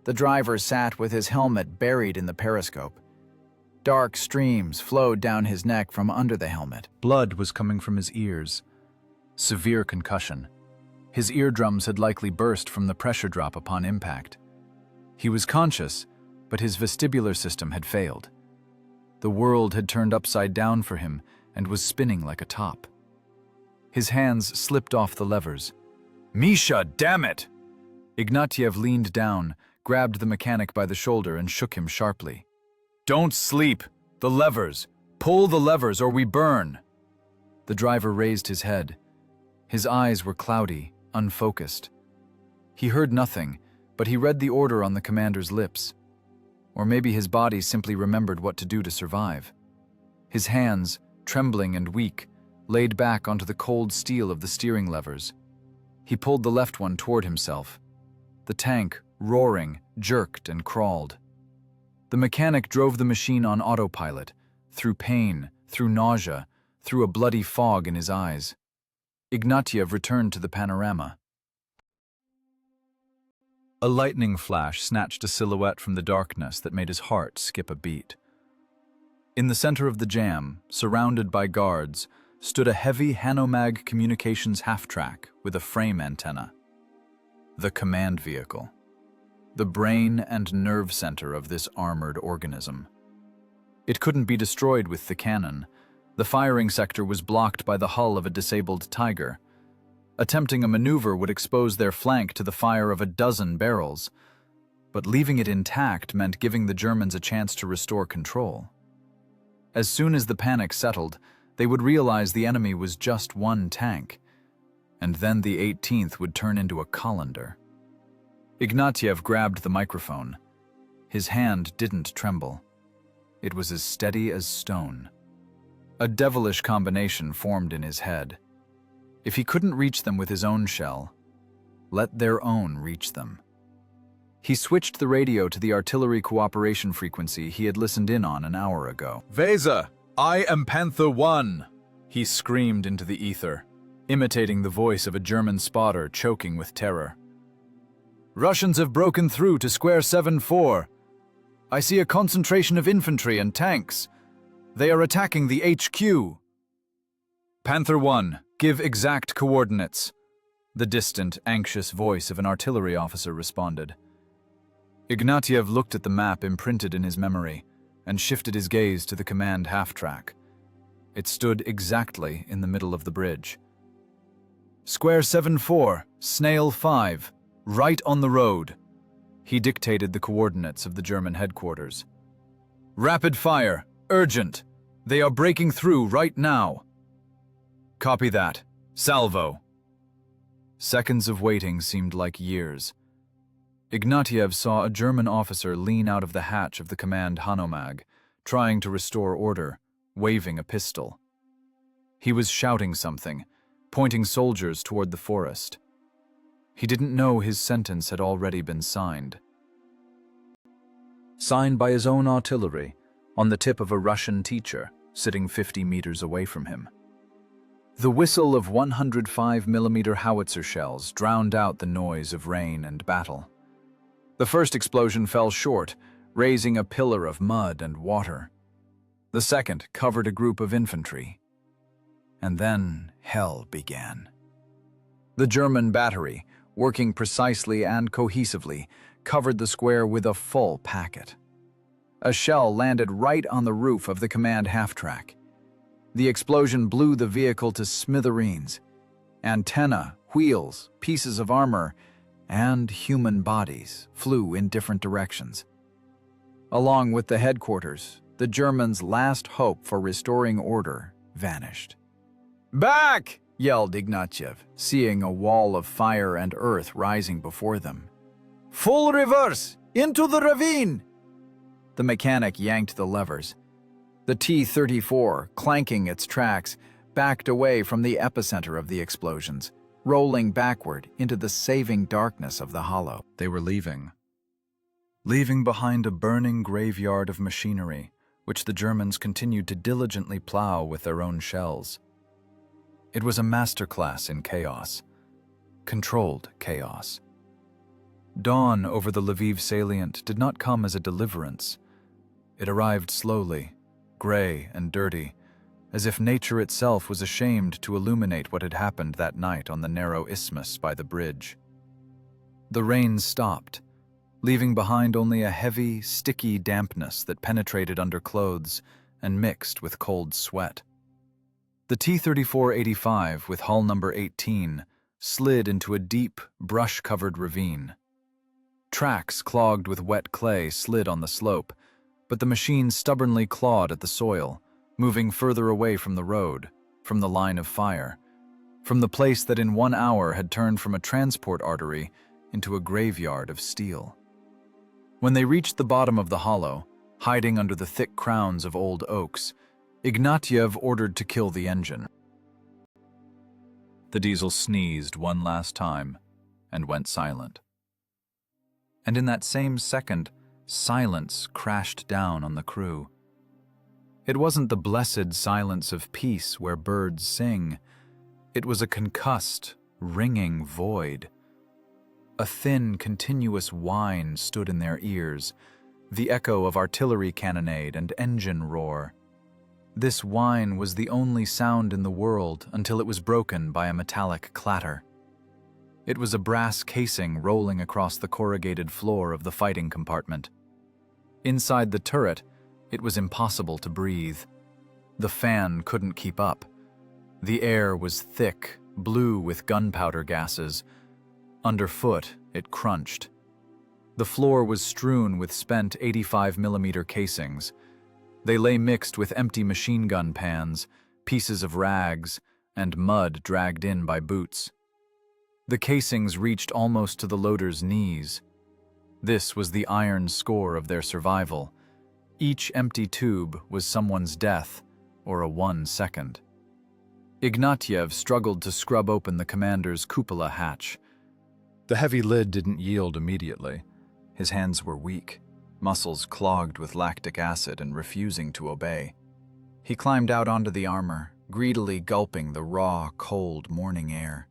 The driver sat with his helmet buried in the periscope. Dark streams flowed down his neck from under the helmet. Blood was coming from his ears. Severe concussion. His eardrums had likely burst from the pressure drop upon impact. He was conscious, but his vestibular system had failed. The world had turned upside down for him and was spinning like a top. His hands slipped off the levers. "Misha, damn it!" Ignatiev leaned down, grabbed the mechanic by the shoulder and shook him sharply. "Don't sleep! The levers! Pull the levers or we burn!" The driver raised his head. His eyes were cloudy, unfocused. He heard nothing, but he read the order on the commander's lips. Or maybe his body simply remembered what to do to survive. His hands, trembling and weak, laid back onto the cold steel of the steering levers. He pulled the left one toward himself. The tank, roaring, jerked and crawled. The mechanic drove the machine on autopilot, through pain, through nausea, threw a bloody fog in his eyes. Ignatiev returned to the panorama. A lightning flash snatched a silhouette from the darkness that made his heart skip a beat. In the center of the jam, surrounded by guards, stood a heavy Hanomag communications half-track with a frame antenna. The command vehicle. The brain and nerve center of this armored organism. It couldn't be destroyed with the cannon. The firing sector was blocked by the hull of a disabled Tiger. Attempting a maneuver would expose their flank to the fire of a dozen barrels, but leaving it intact meant giving the Germans a chance to restore control. As soon as the panic settled, they would realize the enemy was just one tank, and then the 18th would turn into a colander. Ignatiev grabbed the microphone. His hand didn't tremble. It was as steady as stone. A devilish combination formed in his head. If he couldn't reach them with his own shell, let their own reach them. He switched the radio to the artillery cooperation frequency he had listened in on an hour ago. "Weser, I am Panther 1, he screamed into the ether, imitating the voice of a German spotter choking with terror. Russians have broken through to square 7-4. I see a concentration of infantry and tanks. They are attacking the HQ. Panther 1, give exact coordinates. The distant, anxious voice of an artillery officer responded. Ignatiev looked at the map imprinted in his memory and shifted his gaze to the command half-track. It stood exactly in the middle of the bridge. Square 7-4, Snail 5, right on the road. He dictated the coordinates of the German headquarters. Rapid fire, urgent. They are breaking through right now. Copy that. Salvo. Seconds of waiting seemed like years. Ignatiev saw a German officer lean out of the hatch of the command Hanomag, trying to restore order, waving a pistol. He was shouting something, pointing soldiers toward the forest. He didn't know his sentence had already been signed. Signed by his own artillery, on the tip of a Russian teacher, sitting 50 meters away from him. The whistle of 105mm howitzer shells drowned out the noise of rain and battle. The first explosion fell short, raising a pillar of mud and water. The second covered a group of infantry. And then hell began. The German battery, working precisely and cohesively, covered the square with a full packet. A shell landed right on the roof of the command half-track. The explosion blew the vehicle to smithereens. Antenna, wheels, pieces of armor, and human bodies flew in different directions. Along with the headquarters, the Germans' last hope for restoring order vanished. "Back!" yelled Ignatiev, seeing a wall of fire and earth rising before them. "Full reverse! Into the ravine!" The mechanic yanked the levers. The T-34, clanking its tracks, backed away from the epicenter of the explosions, rolling backward into the saving darkness of the hollow. They were leaving. Leaving behind a burning graveyard of machinery, which the Germans continued to diligently plow with their own shells. It was a masterclass in chaos. Controlled chaos. Dawn over the Lviv salient did not come as a deliverance. It arrived slowly, gray and dirty, as if nature itself was ashamed to illuminate what had happened that night on the narrow isthmus by the bridge. The rain stopped, leaving behind only a heavy, sticky dampness that penetrated under clothes and mixed with cold sweat. The T-34-85 with hull number 18 slid into a deep, brush-covered ravine. Tracks clogged with wet clay slid on the slope, but the machine stubbornly clawed at the soil, moving further away from the road, from the line of fire, from the place that in 1 hour had turned from a transport artery into a graveyard of steel. When they reached the bottom of the hollow, hiding under the thick crowns of old oaks, Ignatiev ordered to kill the engine. The diesel sneezed one last time and went silent. And in that same second, silence crashed down on the crew. It wasn't the blessed silence of peace where birds sing. It was a concussed, ringing void. A thin, continuous whine stood in their ears, the echo of artillery cannonade and engine roar. This whine was the only sound in the world until it was broken by a metallic clatter. It was a brass casing rolling across the corrugated floor of the fighting compartment. Inside the turret, it was impossible to breathe. The fan couldn't keep up. The air was thick, blue with gunpowder gases. Underfoot, it crunched. The floor was strewn with spent 85mm casings. They lay mixed with empty machine gun pans, pieces of rags, and mud dragged in by boots. The casings reached almost to the loaders' knees. This was the iron score of their survival. Each empty tube was someone's death, or a 1 second. Ignatiev struggled to scrub open the commander's cupola hatch. The heavy lid didn't yield immediately. His hands were weak, muscles clogged with lactic acid and refusing to obey. He climbed out onto the armor, greedily gulping the raw, cold morning air.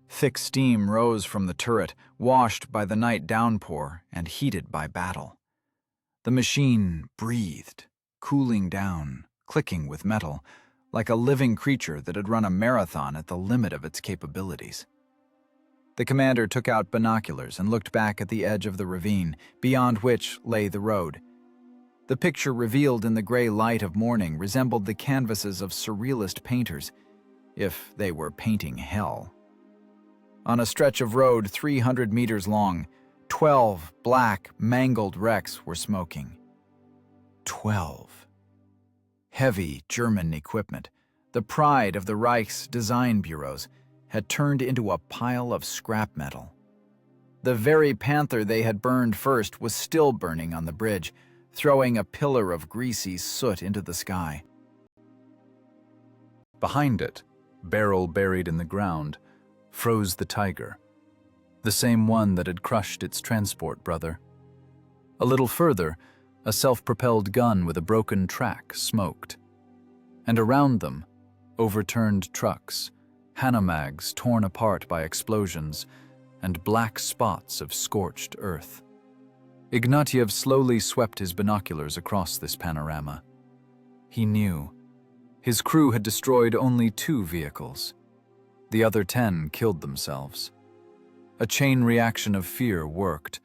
Thick steam rose from the turret, washed by the night downpour and heated by battle. The machine breathed, cooling down, clicking with metal, like a living creature that had run a marathon at the limit of its capabilities. The commander took out binoculars and looked back at the edge of the ravine, beyond which lay the road. The picture revealed in the gray light of morning resembled the canvases of surrealist painters, if they were painting hell. On a stretch of road 300 meters long, 12 black, mangled wrecks were smoking. 12. Heavy German equipment, the pride of the Reich's design bureaus, had turned into a pile of scrap metal. The very Panther they had burned first was still burning on the bridge, throwing a pillar of greasy soot into the sky. Behind it, barrel buried in the ground, froze the Tiger, the same one that had crushed its transport brother. A little further, a self-propelled gun with a broken track smoked. And around them, overturned trucks, Hanomags torn apart by explosions, and black spots of scorched earth. Ignatiev slowly swept his binoculars across this panorama. He knew. His crew had destroyed only 2 vehicles. The other 10 killed themselves. A chain reaction of fear worked,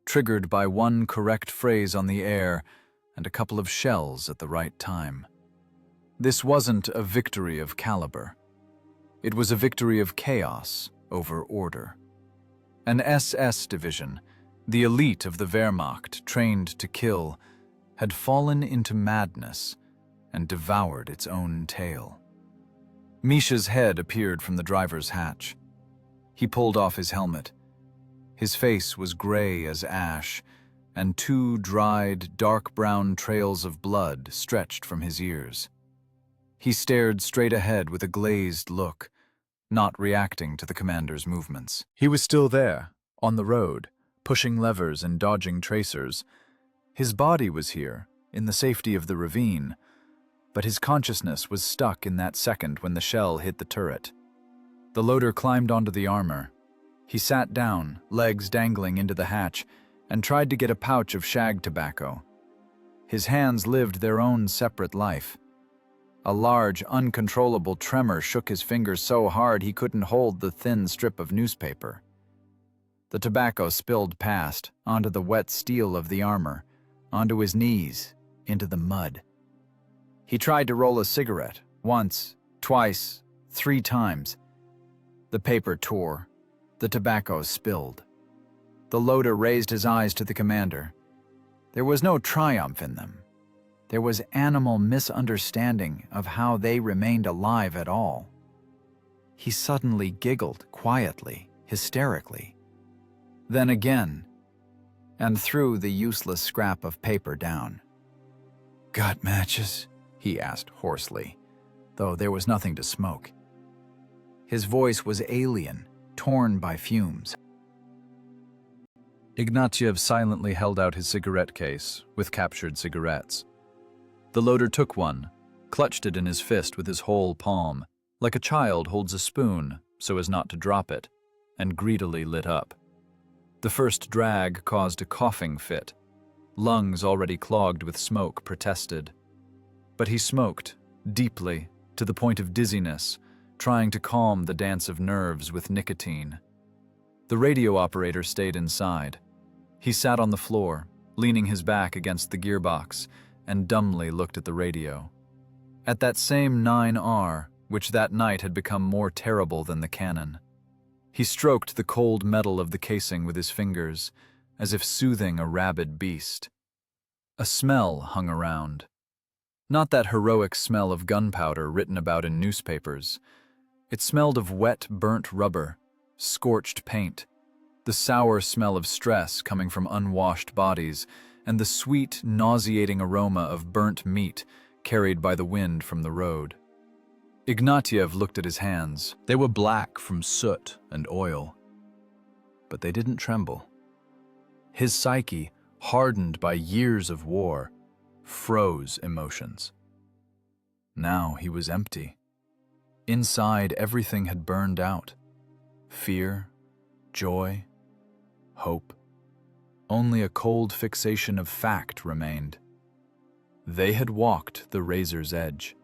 triggered by one correct phrase on the air and a couple of shells at the right time. This wasn't a victory of caliber. It was a victory of chaos over order. An SS division, the elite of the Wehrmacht trained to kill, had fallen into madness and devoured its own tail. Misha's head appeared from the driver's hatch. He pulled off his helmet. His face was gray as ash, and 2 dried, dark brown trails of blood stretched from his ears. He stared straight ahead with a glazed look, not reacting to the commander's movements. He was still there, on the road, pushing levers and dodging tracers. His body was here, in the safety of the ravine, but his consciousness was stuck in that second when the shell hit the turret. The loader climbed onto the armor. He sat down, legs dangling into the hatch, and tried to get a pouch of shag tobacco. His hands lived their own separate life. A large, uncontrollable tremor shook his fingers so hard he couldn't hold the thin strip of newspaper. The tobacco spilled past, onto the wet steel of the armor, onto his knees, into the mud. He tried to roll a cigarette, once, twice, 3 times. The paper tore. The tobacco spilled. The loader raised his eyes to the commander. There was no triumph in them. There was animal misunderstanding of how they remained alive at all. He suddenly giggled quietly, hysterically. Then again, and threw the useless scrap of paper down. "Got matches?" he asked hoarsely, though there was nothing to smoke. His voice was alien, torn by fumes. Ignatiev silently held out his cigarette case with captured cigarettes. The loader took one, clutched it in his fist with his whole palm, like a child holds a spoon so as not to drop it, and greedily lit up. The first drag caused a coughing fit. Lungs already clogged with smoke protested. But he smoked, deeply, to the point of dizziness, trying to calm the dance of nerves with nicotine. The radio operator stayed inside. He sat on the floor, leaning his back against the gearbox, and dumbly looked at the radio. At that same 9R, which that night had become more terrible than the cannon. He stroked the cold metal of the casing with his fingers, as if soothing a rabid beast. A smell hung around. Not that heroic smell of gunpowder written about in newspapers. It smelled of wet, burnt rubber, scorched paint, the sour smell of stress coming from unwashed bodies, and the sweet, nauseating aroma of burnt meat carried by the wind from the road. Ignatiev looked at his hands. They were black from soot and oil. But they didn't tremble. His psyche, hardened by years of war, froze emotions. Now he was empty. Inside, everything had burned out. Fear, joy, hope. Only a cold fixation of fact remained. They had walked the razor's edge.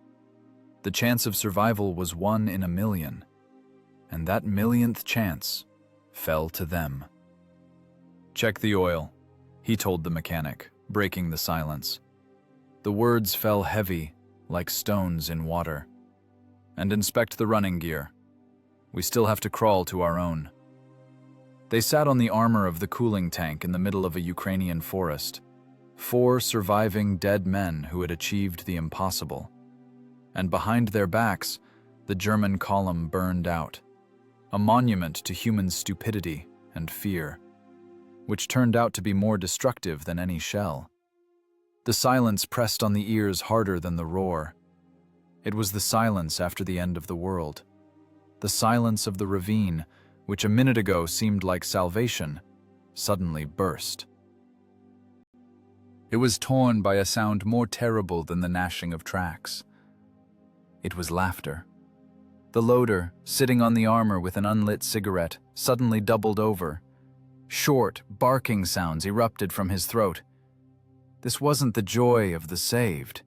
The chance of survival was 1 in a million, and that millionth chance fell to them. "Check the oil," he told the mechanic, breaking the silence. The words fell heavy, like stones in water. "And inspect the running gear. We still have to crawl to our own." They sat on the armor of the cooling tank in the middle of a Ukrainian forest. 4 surviving dead men who had achieved the impossible. And behind their backs, the German column burned out, a monument to human stupidity and fear, which turned out to be more destructive than any shell. The silence pressed on the ears harder than the roar. It was the silence after the end of the world, the silence of the ravine, which a minute ago seemed like salvation, suddenly burst. It was torn by a sound more terrible than the gnashing of tracks. It was laughter. The loader, sitting on the armor with an unlit cigarette, suddenly doubled over. Short, barking sounds erupted from his throat. This wasn't the joy of the saved.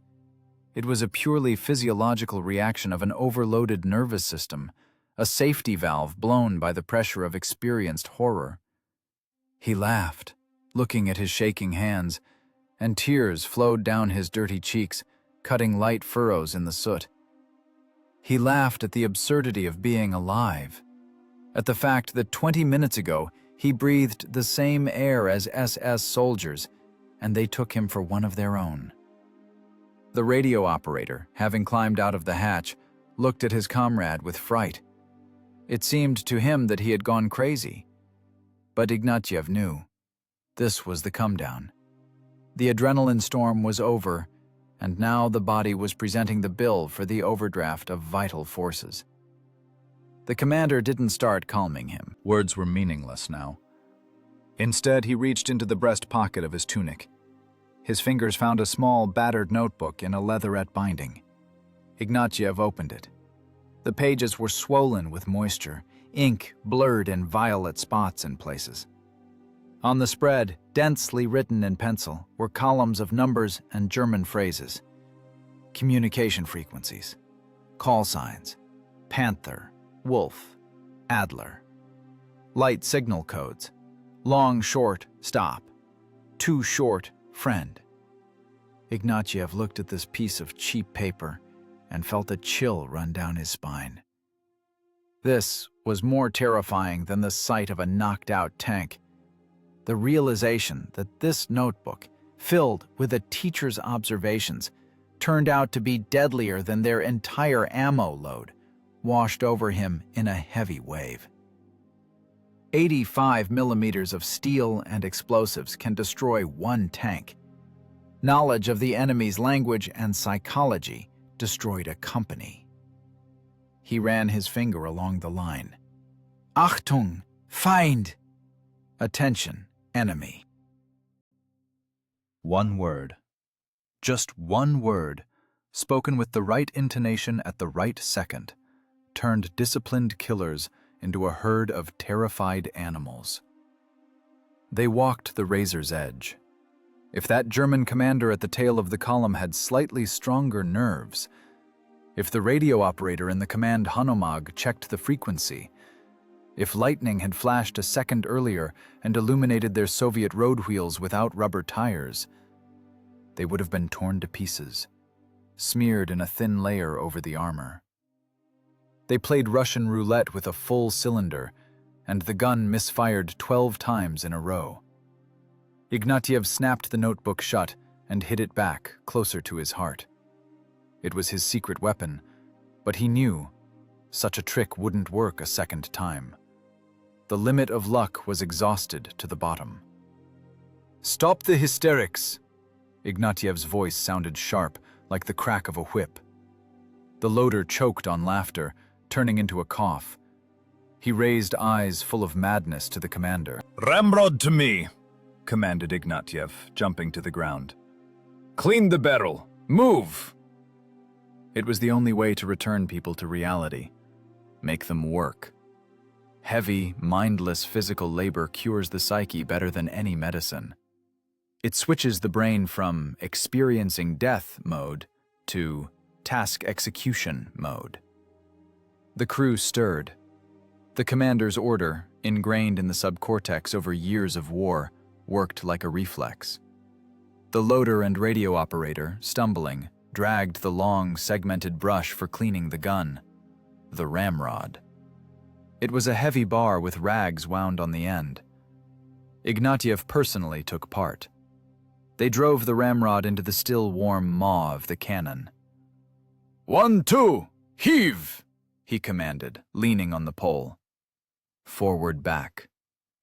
It was a purely physiological reaction of an overloaded nervous system, a safety valve blown by the pressure of experienced horror. He laughed, looking at his shaking hands, and tears flowed down his dirty cheeks, cutting light furrows in the soot. He laughed at the absurdity of being alive, at the fact that 20 minutes ago he breathed the same air as SS soldiers, and they took him for one of their own. The radio operator, having climbed out of the hatch, looked at his comrade with fright. It seemed to him that he had gone crazy. But Ignatiev knew. This was the come-down. The adrenaline storm was over, and now the body was presenting the bill for the overdraft of vital forces. The commander didn't start calming him. Words were meaningless now. Instead, he reached into the breast pocket of his tunic. His fingers found a small, battered notebook in a leatherette binding. Ignatiev opened it. The pages were swollen with moisture, ink blurred in violet spots in places. On the spread, densely written in pencil, were columns of numbers and German phrases. Communication frequencies, call signs, Panther, Wolf, Adler. Light signal codes, long, short, stop, too short, friend. Ignatiev looked at this piece of cheap paper and felt a chill run down his spine. This was more terrifying than the sight of a knocked-out tank. The realization that this notebook, filled with a teacher's observations, turned out to be deadlier than their entire ammo load, washed over him in a heavy wave. 85 millimeters of steel and explosives can destroy one tank. Knowledge of the enemy's language and psychology destroyed a company. He ran his finger along the line. Achtung! Feind! Attention, enemy. One word. Just one word, spoken with the right intonation at the right second, turned disciplined killers into a herd of terrified animals. They walked the razor's edge. If that German commander at the tail of the column had slightly stronger nerves, if the radio operator in the command Hanomag checked the frequency, if lightning had flashed a second earlier and illuminated their Soviet road wheels without rubber tires, they would have been torn to pieces, smeared in a thin layer over the armor. They played Russian roulette with a full cylinder, and the gun misfired 12 times in a row. Ignatiev snapped the notebook shut and hid it back, closer to his heart. It was his secret weapon, but he knew such a trick wouldn't work a second time. The limit of luck was exhausted to the bottom. "Stop the hysterics!" Ignatiev's voice sounded sharp, like the crack of a whip. The loader choked on laughter, turning into a cough. He raised eyes full of madness to the commander. "Ramrod to me!" commanded Ignatiev, jumping to the ground. "Clean the barrel! Move!" It was the only way to return people to reality. Make them work. Heavy, mindless physical labor cures the psyche better than any medicine. It switches the brain from experiencing death mode to task execution mode. The crew stirred. The commander's order, ingrained in the subcortex over years of war, worked like a reflex. The loader and radio operator, stumbling, dragged the long, segmented brush for cleaning the gun, the ramrod. It was a heavy bar with rags wound on the end. Ignatiev personally took part. They drove the ramrod into the still warm maw of the cannon. 1, 2, heave! He commanded, leaning on the pole. Forward, back.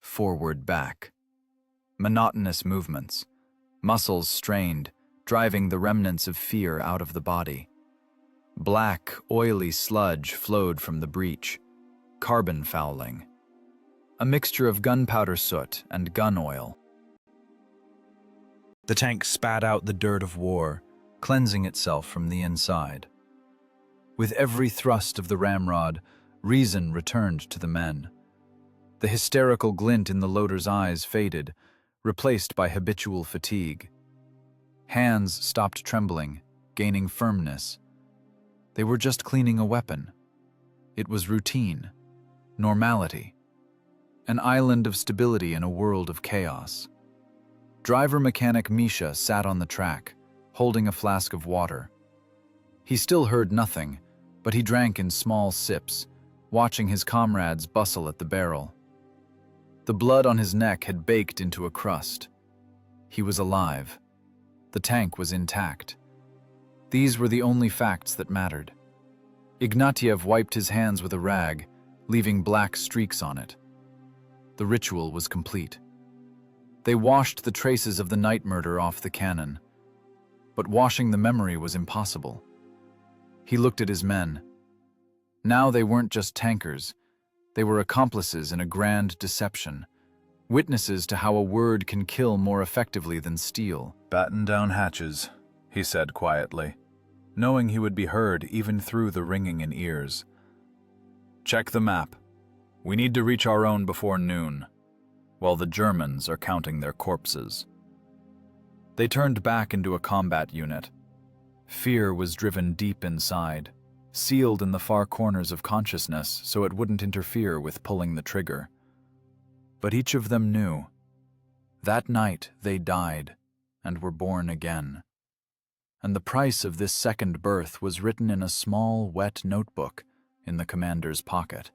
Forward, back. Monotonous movements, muscles strained, driving the remnants of fear out of the body. Black, oily sludge flowed from the breach, carbon fouling. A mixture of gunpowder soot and gun oil. The tank spat out the dirt of war, cleansing itself from the inside. With every thrust of the ramrod, reason returned to the men. The hysterical glint in the loader's eyes faded, replaced by habitual fatigue. Hands stopped trembling, gaining firmness. They were just cleaning a weapon. It was routine, normality, an island of stability in a world of chaos. Driver-mechanic Misha sat on the track, holding a flask of water. He still heard nothing, but he drank in small sips, watching his comrades bustle at the barrel. The blood on his neck had baked into a crust. He was alive. The tank was intact. These were the only facts that mattered. Ignatiev wiped his hands with a rag, leaving black streaks on it. The ritual was complete. They washed the traces of the night murder off the cannon. But washing the memory was impossible. He looked at his men. Now they weren't just tankers. They were accomplices in a grand deception, witnesses to how a word can kill more effectively than steel. "Batten down hatches," he said quietly, knowing he would be heard even through the ringing in ears. "Check the map. We need to reach our own before noon, while the Germans are counting their corpses." They turned back into a combat unit. Fear was driven deep inside, sealed in the far corners of consciousness so it wouldn't interfere with pulling the trigger. But each of them knew. That night they died and were born again. And the price of this second birth was written in a small, wet notebook in the commander's pocket.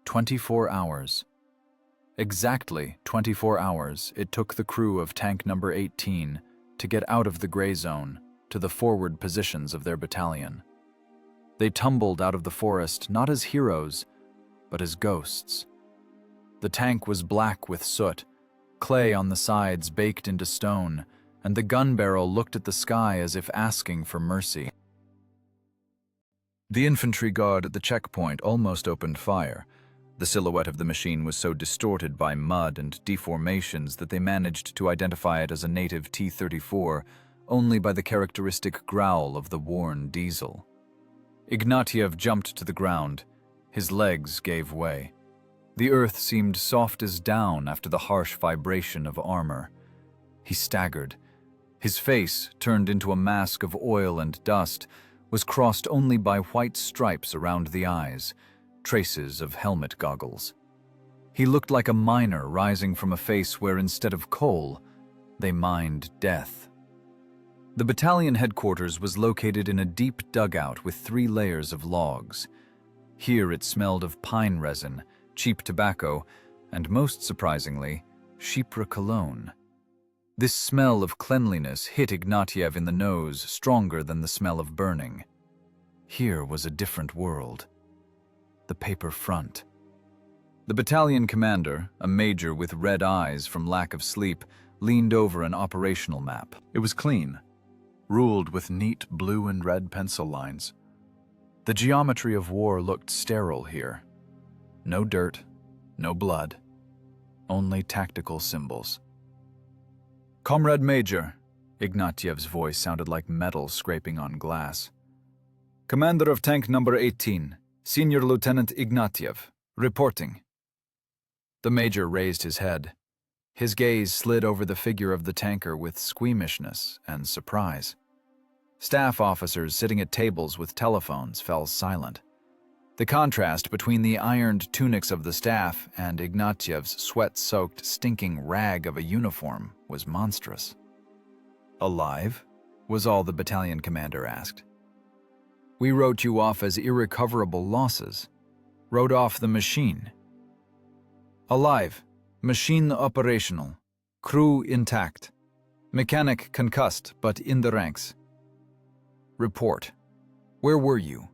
24 hours. Exactly 24 hours it took the crew of tank number 18 to get out of the gray zone to the forward positions of their battalion. They tumbled out of the forest not as heroes, but as ghosts. The tank was black with soot, clay on the sides baked into stone, and the gun barrel looked at the sky as if asking for mercy. The infantry guard at the checkpoint almost opened fire. The silhouette of the machine was so distorted by mud and deformations that they managed to identify it as a native T-34, only by the characteristic growl of the worn diesel. Ignatiev jumped to the ground. His legs gave way. The earth seemed soft as down after the harsh vibration of armor. He staggered. His face, turned into a mask of oil and dust, was crossed only by white stripes around the eyes, traces of helmet goggles. He looked like a miner rising from a face where, instead of coal, they mined death. The battalion headquarters was located in a deep dugout with 3 layers of logs. Here it smelled of pine resin, cheap tobacco, and most surprisingly, chypre cologne. This smell of cleanliness hit Ignatiev in the nose stronger than the smell of burning. Here was a different world. The paper front. The battalion commander, a major with red eyes from lack of sleep, leaned over an operational map. It was clean, ruled with neat blue and red pencil lines. The geometry of war looked sterile here. No dirt, no blood, only tactical symbols. "Comrade Major," Ignatiev's voice sounded like metal scraping on glass. "Commander of Tank Number 18, Senior Lieutenant Ignatiev, reporting." The major raised his head. His gaze slid over the figure of the tanker with squeamishness and surprise. Staff officers sitting at tables with telephones fell silent. The contrast between the ironed tunics of the staff and Ignatiev's sweat-soaked, stinking rag of a uniform was monstrous. "Alive?" was all the battalion commander asked. "We wrote you off as irrecoverable losses. Wrote off the machine." "Alive. Machine operational. Crew intact. Mechanic concussed, but in the ranks." "Report. Where were you?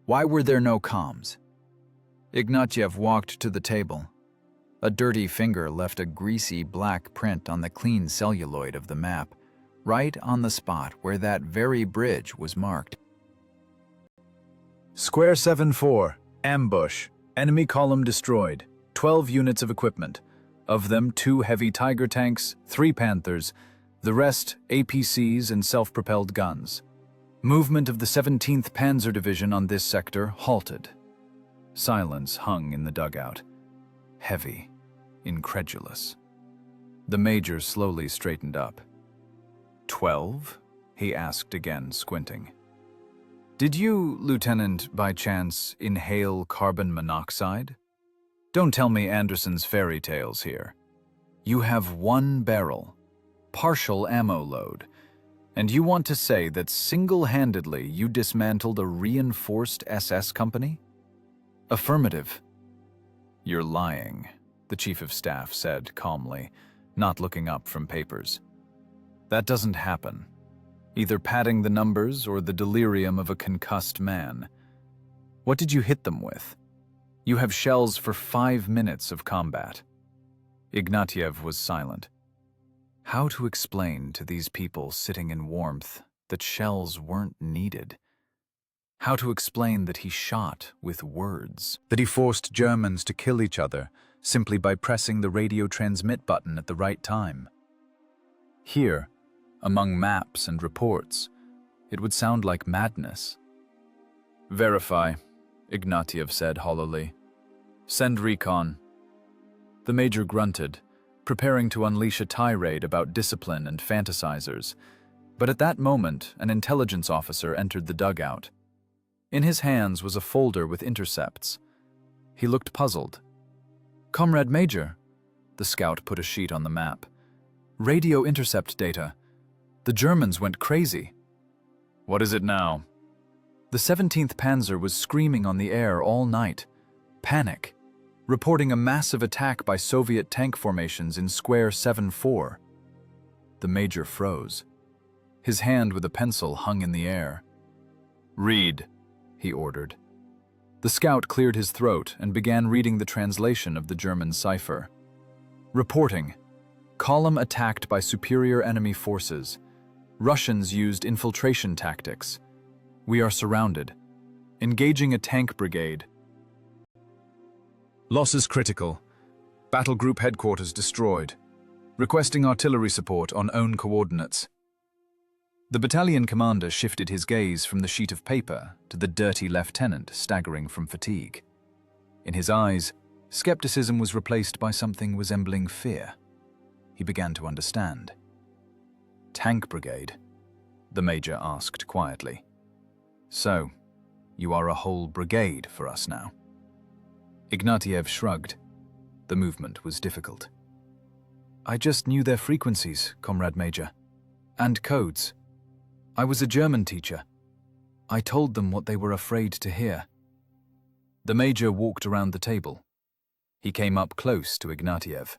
Why were there no comms?" Ignatiev walked to the table. A dirty finger left a greasy black print on the clean celluloid of the map, right on the spot where that very bridge was marked. "Square 7-4. Ambush. Enemy column destroyed. 12 units of equipment. Of them 2 heavy Tiger tanks, 3 Panthers, the rest APCs and self-propelled guns. Movement of the 17th Panzer Division on this sector halted." Silence hung in the dugout. Heavy, incredulous. The major slowly straightened up. 12? He asked again, squinting. "Did you, Lieutenant, by chance, inhale carbon monoxide? Don't tell me Anderson's fairy tales here. You have 1 barrel, partial ammo load, and you want to say that single-handedly you dismantled a reinforced SS company?" "Affirmative." "You're lying," the Chief of Staff said calmly, not looking up from papers. "That doesn't happen. Either padding the numbers or the delirium of a concussed man. What did you hit them with? You have shells for 5 minutes of combat." Ignatiev was silent. How to explain to these people sitting in warmth that shells weren't needed? How to explain that he shot with words? That he forced Germans to kill each other simply by pressing the radio transmit button at the right time? Here, among maps and reports, it would sound like madness. "Verify," Ignatiev said hollowly. "Send recon." The major grunted, preparing to unleash a tirade about discipline and fantasizers, but at that moment an intelligence officer entered the dugout. In his hands was a folder with intercepts. He looked puzzled. "Comrade Major," the scout put a sheet on the map. "Radio intercept data. The Germans went crazy." "What is it now?" "The 17th Panzer was screaming on the air all night. Panic. Reporting a massive attack by Soviet tank formations in square 7-4. The major froze. His hand with a pencil hung in the air. "Read," he ordered. The scout cleared his throat and began reading the translation of the German cipher. "Reporting. Column attacked by superior enemy forces. Russians used infiltration tactics. We are surrounded. Engaging a tank brigade. Losses critical. Battle group headquarters destroyed. Requesting artillery support on own coordinates." The battalion commander shifted his gaze from the sheet of paper to the dirty lieutenant staggering from fatigue. In his eyes, skepticism was replaced by something resembling fear. He began to understand. "Tank brigade?" the major asked quietly. "So, you are a whole brigade for us now?" Ignatiev shrugged. The movement was difficult. "I just knew their frequencies, Comrade Major. And codes. I was a German teacher. I told them what they were afraid to hear." The major walked around the table. He came up close to Ignatiev.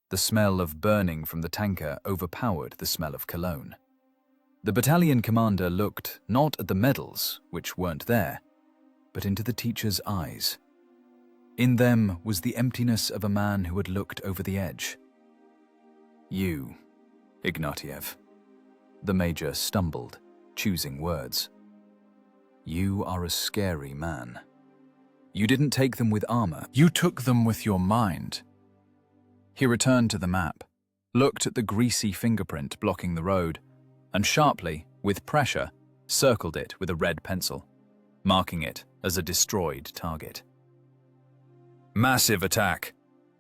The smell of burning from the tanker overpowered the smell of cologne. The battalion commander looked not at the medals, which weren't there, but into the teacher's eyes. In them was the emptiness of a man who had looked over the edge. "You, Ignatiev." The major stumbled, choosing words. "You are a scary man. You didn't take them with armor. You took them with your mind." He returned to the map, looked at the greasy fingerprint blocking the road, and sharply, with pressure, circled it with a red pencil, marking it as a destroyed target. "Massive attack,"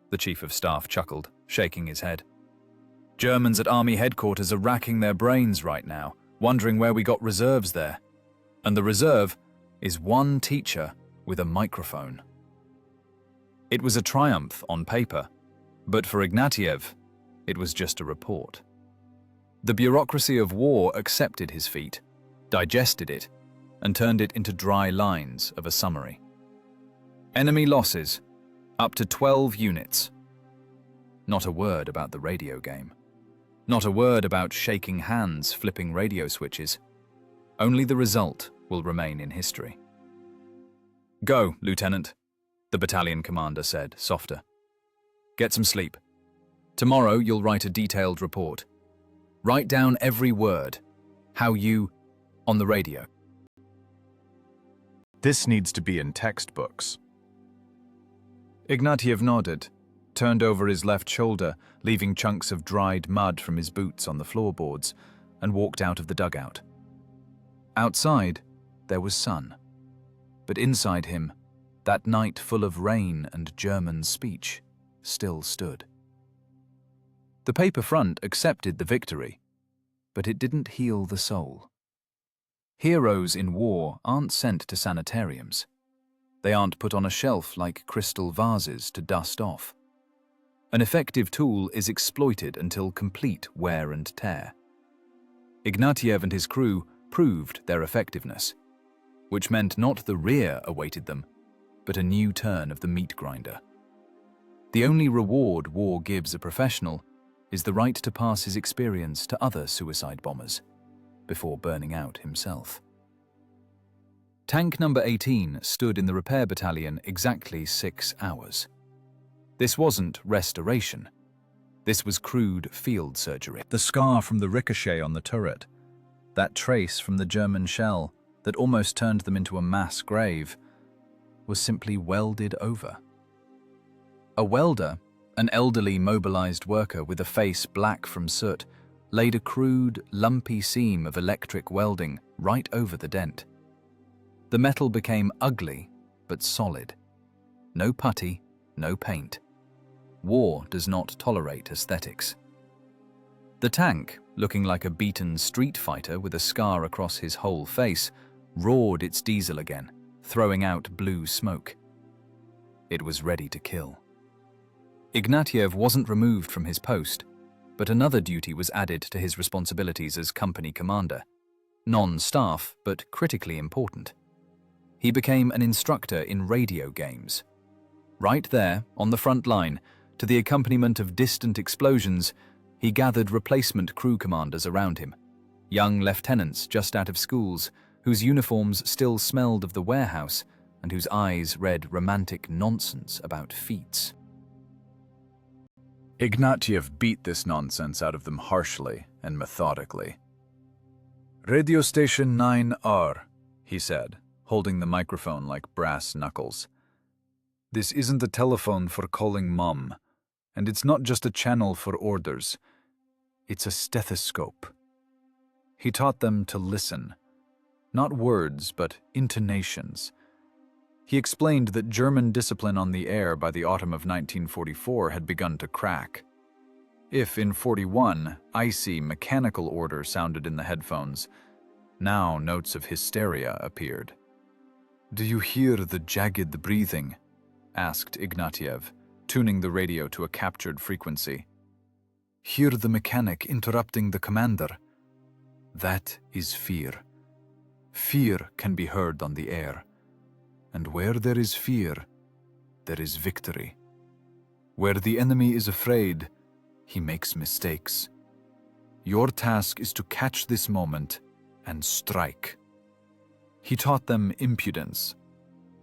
the chief of staff chuckled, shaking his head. "Germans at army headquarters are racking their brains right now, wondering where we got reserves there. And the reserve is one teacher with a microphone." It was a triumph on paper, but for Ignatiev, it was just a report. The bureaucracy of war accepted his feat, digested it, and turned it into dry lines of a summary. Enemy losses, up to 12 units. Not a word about the radio game. Not a word about shaking hands flipping radio switches. Only the result will remain in history. "Go, Lieutenant," the battalion commander said, softer. "Get some sleep. Tomorrow you'll write a detailed report. Write down every word. How you... on the radio." This needs to be in textbooks. Ignatiev nodded, turned over his left shoulder, leaving chunks of dried mud from his boots on the floorboards, and walked out of the dugout. Outside, there was sun. But inside him, that night full of rain and German speech still stood. The paper front accepted the victory, but it didn't heal the soul. Heroes in war aren't sent to sanitariums. They aren't put on a shelf like crystal vases to dust off. An effective tool is exploited until complete wear and tear. Ignatiev and his crew proved their effectiveness, which meant not the rear awaited them, but a new turn of the meat grinder. The only reward war gives a professional is the right to pass his experience to other suicide bombers, before burning out himself. Tank number 18 stood in the repair battalion exactly 6 hours. This wasn't restoration. This was crude field surgery. The scar from the ricochet on the turret, that trace from the German shell that almost turned them into a mass grave, was simply welded over. A welder, an elderly mobilized worker with a face black from soot, laid a crude, lumpy seam of electric welding right over the dent. The metal became ugly, but solid. No putty, no paint. War does not tolerate aesthetics. The tank, looking like a beaten street fighter with a scar across his whole face, roared its diesel again, throwing out blue smoke. It was ready to kill. Ignatiev wasn't removed from his post, but another duty was added to his responsibilities as company commander. Non-staff, but critically important. He became an instructor in radio games. Right there, on the front line, to the accompaniment of distant explosions, he gathered replacement crew commanders around him, young lieutenants just out of schools, whose uniforms still smelled of the warehouse and whose eyes read romantic nonsense about feats. Ignatiev beat this nonsense out of them harshly and methodically. "Radio station 9R, he said, holding the microphone like brass knuckles. "This isn't a telephone for calling Mom, and it's not just a channel for orders. It's a stethoscope." He taught them to listen. Not words, but intonations. He explained that German discipline on the air by the autumn of 1944 had begun to crack. If in 41, icy, mechanical order sounded in the headphones, now notes of hysteria appeared. "Do you hear the jagged breathing?" asked Ignatiev, tuning the radio to a captured frequency. "Hear the mechanic interrupting the commander? That is fear. Fear can be heard on the air. And where there is fear, there is victory. Where the enemy is afraid, he makes mistakes. Your task is to catch this moment and strike." He taught them impudence,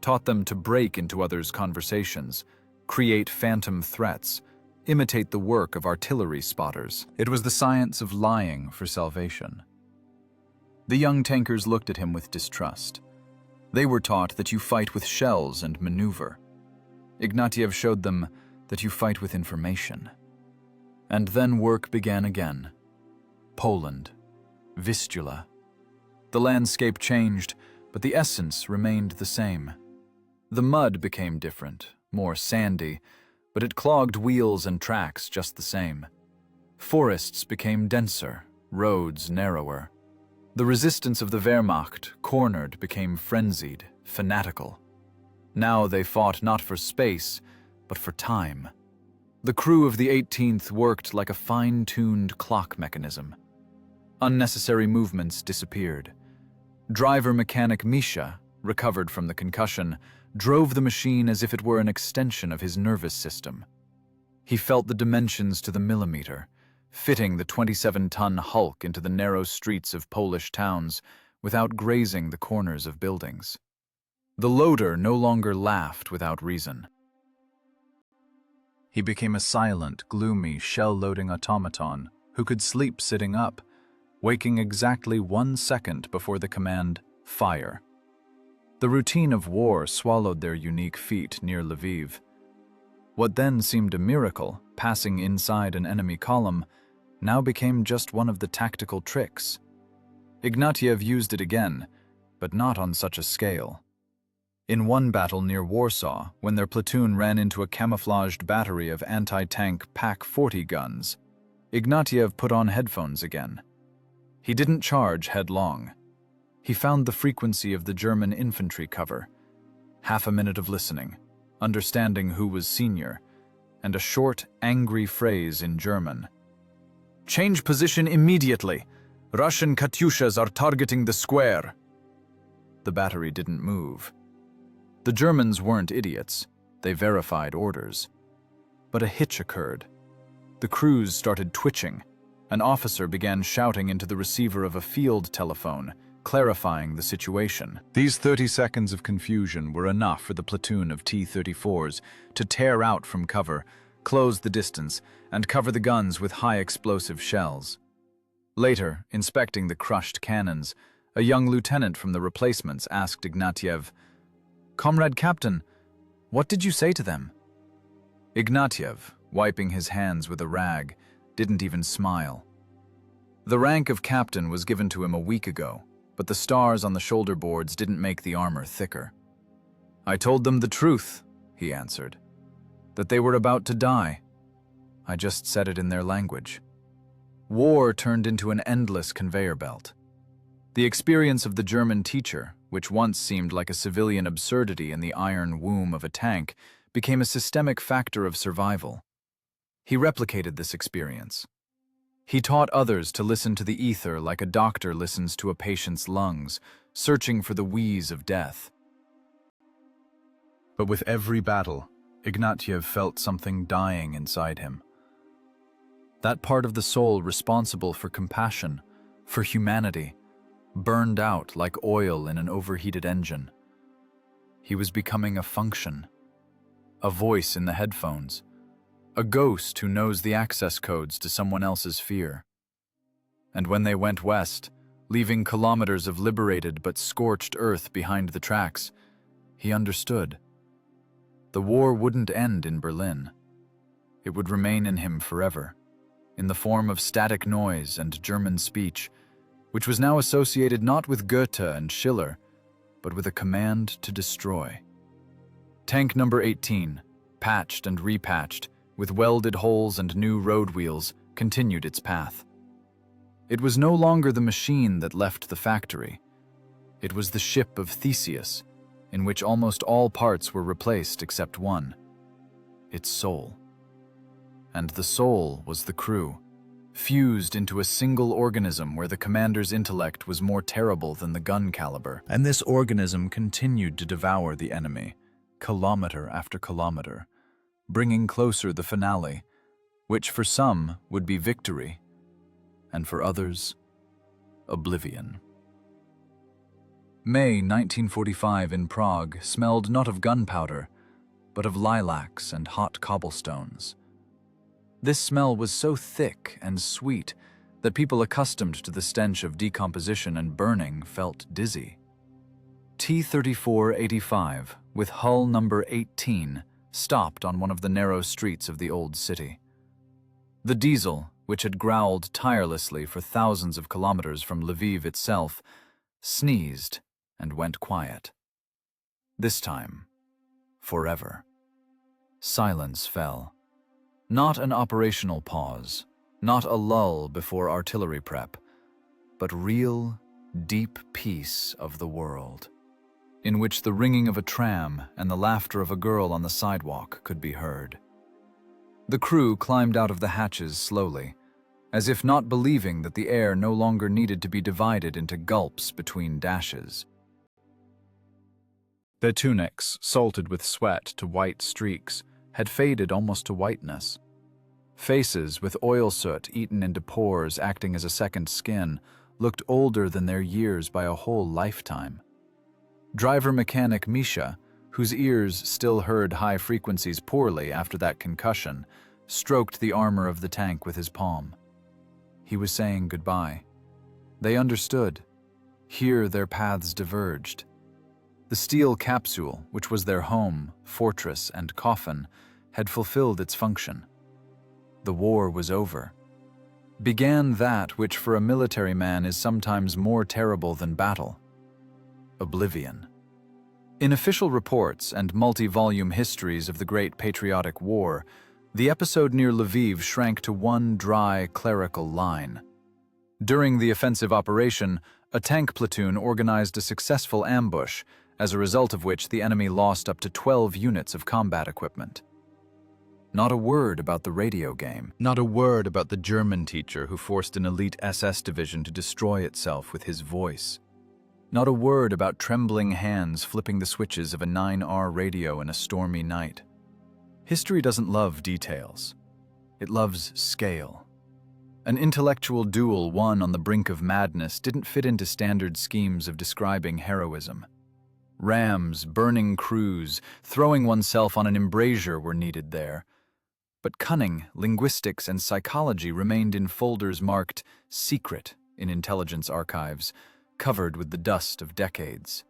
taught them to break into others' conversations, create phantom threats, imitate the work of artillery spotters. It was the science of lying for salvation. The young tankers looked at him with distrust. They were taught that you fight with shells and maneuver. Ignatiev showed them that you fight with information. And then work began again. Poland, Vistula. The landscape changed, but the essence remained the same. The mud became different, more sandy, but it clogged wheels and tracks just the same. Forests became denser, roads narrower. The resistance of the Wehrmacht, cornered, became frenzied, fanatical. Now they fought not for space, but for time. The crew of the 18th worked like a fine-tuned clock mechanism. Unnecessary movements disappeared. Driver-mechanic Misha, recovered from the concussion, drove the machine as if it were an extension of his nervous system. He felt the dimensions to the millimeter, fitting the 27-ton hulk into the narrow streets of Polish towns without grazing the corners of buildings. The loader no longer laughed without reason. He became a silent, gloomy, shell-loading automaton who could sleep sitting up, waking exactly 1 second before the command, "Fire." The routine of war swallowed their unique feat near Lviv. What then seemed a miracle, passing inside an enemy column, now became just one of the tactical tricks. Ignatiev used it again, but not on such a scale. In one battle near Warsaw, when their platoon ran into a camouflaged battery of anti-tank PaK-40 guns, Ignatiev put on headphones again. He didn't charge headlong. He found the frequency of the German infantry cover, half a minute of listening, understanding who was senior, and a short, angry phrase in German. "Change position immediately! Russian Katyushas are targeting the square!" The battery didn't move. The Germans weren't idiots. They verified orders. But a hitch occurred. The crews started twitching. An officer began shouting into the receiver of a field telephone, clarifying the situation. These 30 seconds of confusion were enough for the platoon of T-34s to tear out from cover, close the distance, and cover the guns with high-explosive shells. Later, inspecting the crushed cannons, a young lieutenant from the replacements asked Ignatiev, "Comrade Captain, what did you say to them?" Ignatiev, wiping his hands with a rag, didn't even smile. The rank of captain was given to him a week ago, but the stars on the shoulder boards didn't make the armor thicker. "I told them the truth," he answered, "that they were about to die. I just said it in their language." War turned into an endless conveyor belt. The experience of the German teacher, which once seemed like a civilian absurdity in the iron womb of a tank, became a systemic factor of survival. He replicated this experience. He taught others to listen to the ether like a doctor listens to a patient's lungs, searching for the wheeze of death. But with every battle, Ignatiev felt something dying inside him. That part of the soul responsible for compassion, for humanity, burned out like oil in an overheated engine. He was becoming a function, a voice in the headphones, a ghost who knows the access codes to someone else's fear. And when they went west, leaving kilometers of liberated but scorched earth behind the tracks, he understood. The war wouldn't end in Berlin. It would remain in him forever, in the form of static noise and German speech, which was now associated not with Goethe and Schiller, but with a command to destroy. Tank number 18, patched and repatched, with welded holes and new road wheels, continued its path. It was no longer the machine that left the factory. It was the ship of Theseus, in which almost all parts were replaced except one, its soul. And the soul was the crew, fused into a single organism where the commander's intellect was more terrible than the gun caliber. And this organism continued to devour the enemy, kilometer after kilometer, bringing closer the finale, which for some would be victory, and for others, oblivion. May 1945 in Prague smelled not of gunpowder, but of lilacs and hot cobblestones. This smell was so thick and sweet that people accustomed to the stench of decomposition and burning felt dizzy. T-34 85, with hull number 18, stopped on one of the narrow streets of the old city. The diesel, which had growled tirelessly for thousands of kilometers from Lviv itself, sneezed and went quiet. This time, forever. Silence fell. Not an operational pause, not a lull before artillery prep, but real, deep peace of the world, in which the ringing of a tram and the laughter of a girl on the sidewalk could be heard. The crew climbed out of the hatches slowly, as if not believing that the air no longer needed to be divided into gulps between dashes. Their tunics, salted with sweat to white streaks, had faded almost to whiteness. Faces with oil soot eaten into pores acting as a second skin looked older than their years by a whole lifetime. Driver-mechanic Misha, whose ears still heard high frequencies poorly after that concussion, stroked the armor of the tank with his palm. He was saying goodbye. They understood. Here their paths diverged. The steel capsule, which was their home, fortress, and coffin, had fulfilled its function. The war was over. Began that which for a military man is sometimes more terrible than battle: oblivion. In official reports and multi-volume histories of the Great Patriotic War, the episode near Lviv shrank to one dry clerical line. During the offensive operation, a tank platoon organized a successful ambush, as a result of which the enemy lost up to 12 units of combat equipment. Not a word about the radio game. Not a word about the German teacher who forced an elite SS division to destroy itself with his voice. Not a word about trembling hands flipping the switches of a 9R radio in a stormy night. History doesn't love details. It loves scale. An intellectual duel won on the brink of madness didn't fit into standard schemes of describing heroism. Rams, burning crews, throwing oneself on an embrasure were needed there. But cunning, linguistics, and psychology remained in folders marked secret in intelligence archives, covered with the dust of decades.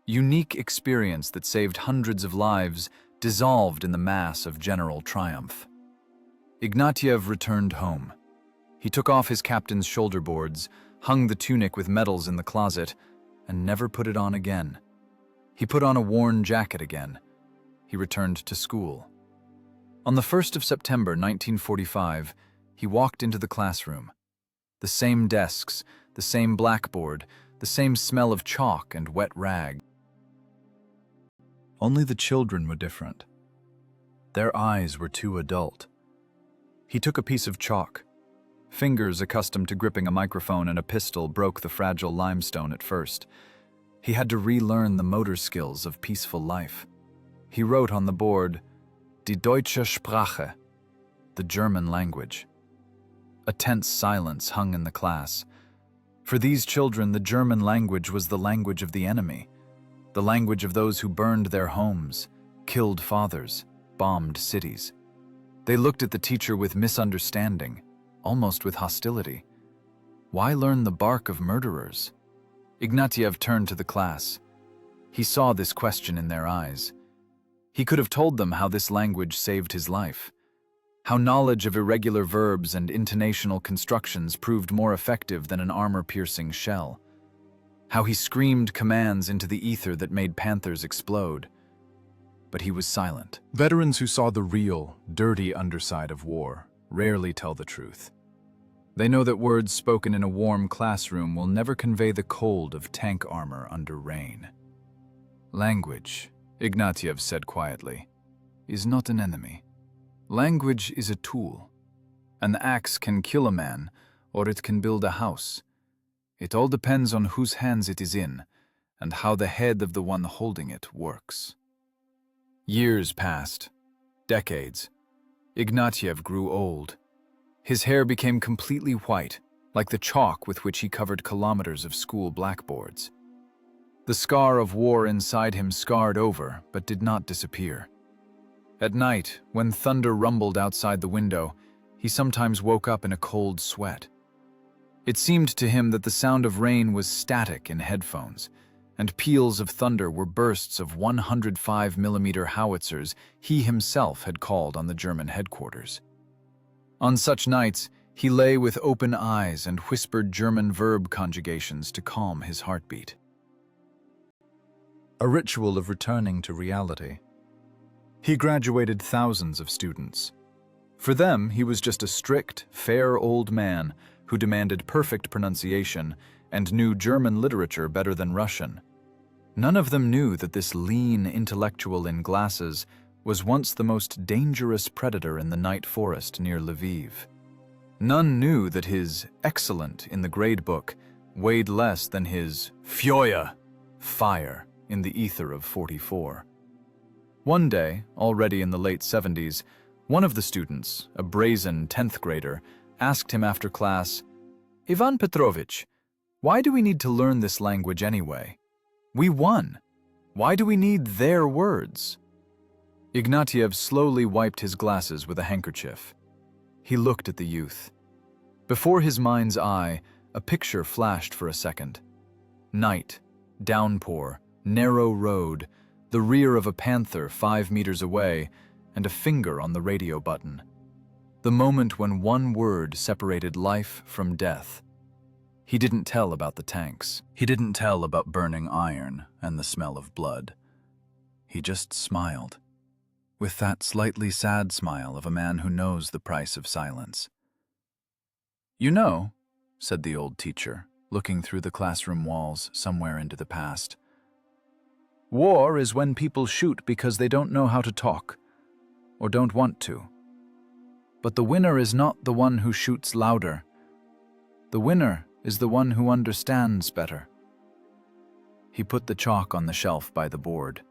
Unique experience that saved hundreds of lives dissolved in the mass of general triumph. Ignatiev returned home. He took off his captain's shoulder boards, hung the tunic with medals in the closet, and never put it on again. He put on a worn jacket again. He returned to school. On the 1st of September 1945, he walked into the classroom. The same desks, the same blackboard, the same smell of chalk and wet rag. Only the children were different. Their eyes were too adult. He took a piece of chalk. Fingers accustomed to gripping a microphone and a pistol broke the fragile limestone at first. He had to relearn the motor skills of peaceful life. He wrote on the board, Die deutsche Sprache, the German language. A tense silence hung in the class. For these children, the German language was the language of the enemy, the language of those who burned their homes, killed fathers, bombed cities. They looked at the teacher with misunderstanding, almost with hostility. Why learn the bark of murderers? Ignatiev turned to the class. He saw this question in their eyes. He could have told them how this language saved his life, How knowledge of irregular verbs and intonational constructions proved more effective than an armor-piercing shell. How he screamed commands into the ether that made Panthers explode. But he was silent. Veterans who saw the real, dirty underside of war rarely tell the truth. They know that words spoken in a warm classroom will never convey the cold of tank armor under rain. Language, Ignatiev said quietly, is not an enemy. Language is a tool. An axe can kill a man, or it can build a house. It all depends on whose hands it is in, and how the head of the one holding it works. Years passed. Decades. Ignatiev grew old. His hair became completely white, like the chalk with which he covered kilometers of school blackboards. The scar of war inside him scarred over, but did not disappear. At night, when thunder rumbled outside the window, he sometimes woke up in a cold sweat. It seemed to him that the sound of rain was static in headphones, and peals of thunder were bursts of 105mm howitzers he himself had called on the German headquarters. On such nights, he lay with open eyes and whispered German verb conjugations to calm his heartbeat. A ritual of returning to reality. He graduated thousands of students. For them, he was just a strict, fair old man who demanded perfect pronunciation and knew German literature better than Russian. None of them knew that this lean intellectual in glasses was once the most dangerous predator in the night forest near Lviv. None knew that his excellent in the grade book weighed less than his Feuer, fire, in the ether of 44. One day, already in the late 70s, one of the students, a brazen 10th grader, asked him after class, "Ivan Petrovich, why do we need to learn this language anyway? We won. Why do we need their words?" Ignatiev slowly wiped his glasses with a handkerchief. He looked at the youth. Before his mind's eye, a picture flashed for a second. Night, downpour, narrow road, the rear of a panther 5 meters away, and a finger on the radio button. The moment when one word separated life from death. He didn't tell about the tanks. He didn't tell about burning iron and the smell of blood. He just smiled, with that slightly sad smile of a man who knows the price of silence. "You know," said the old teacher, looking through the classroom walls somewhere into the past, "war is when people shoot because they don't know how to talk, or don't want to. But the winner is not the one who shoots louder. The winner is the one who understands better." He put the chalk on the shelf by the board.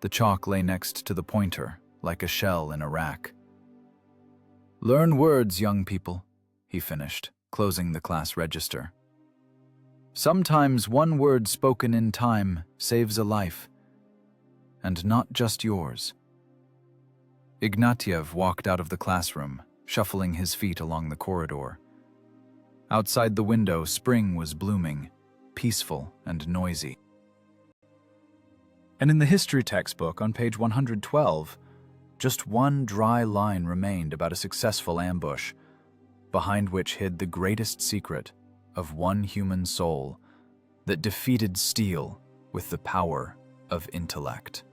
The chalk lay next to the pointer, like a shell in a rack. "Learn words, young people," he finished, closing the class register. "Sometimes one word spoken in time saves a life, and not just yours." Ignatiev walked out of the classroom, shuffling his feet along the corridor. Outside the window, spring was blooming, peaceful and noisy. And in the history textbook on page 112, just one dry line remained about a successful ambush, behind which hid the greatest secret of one human soul that defeated steel with the power of intellect.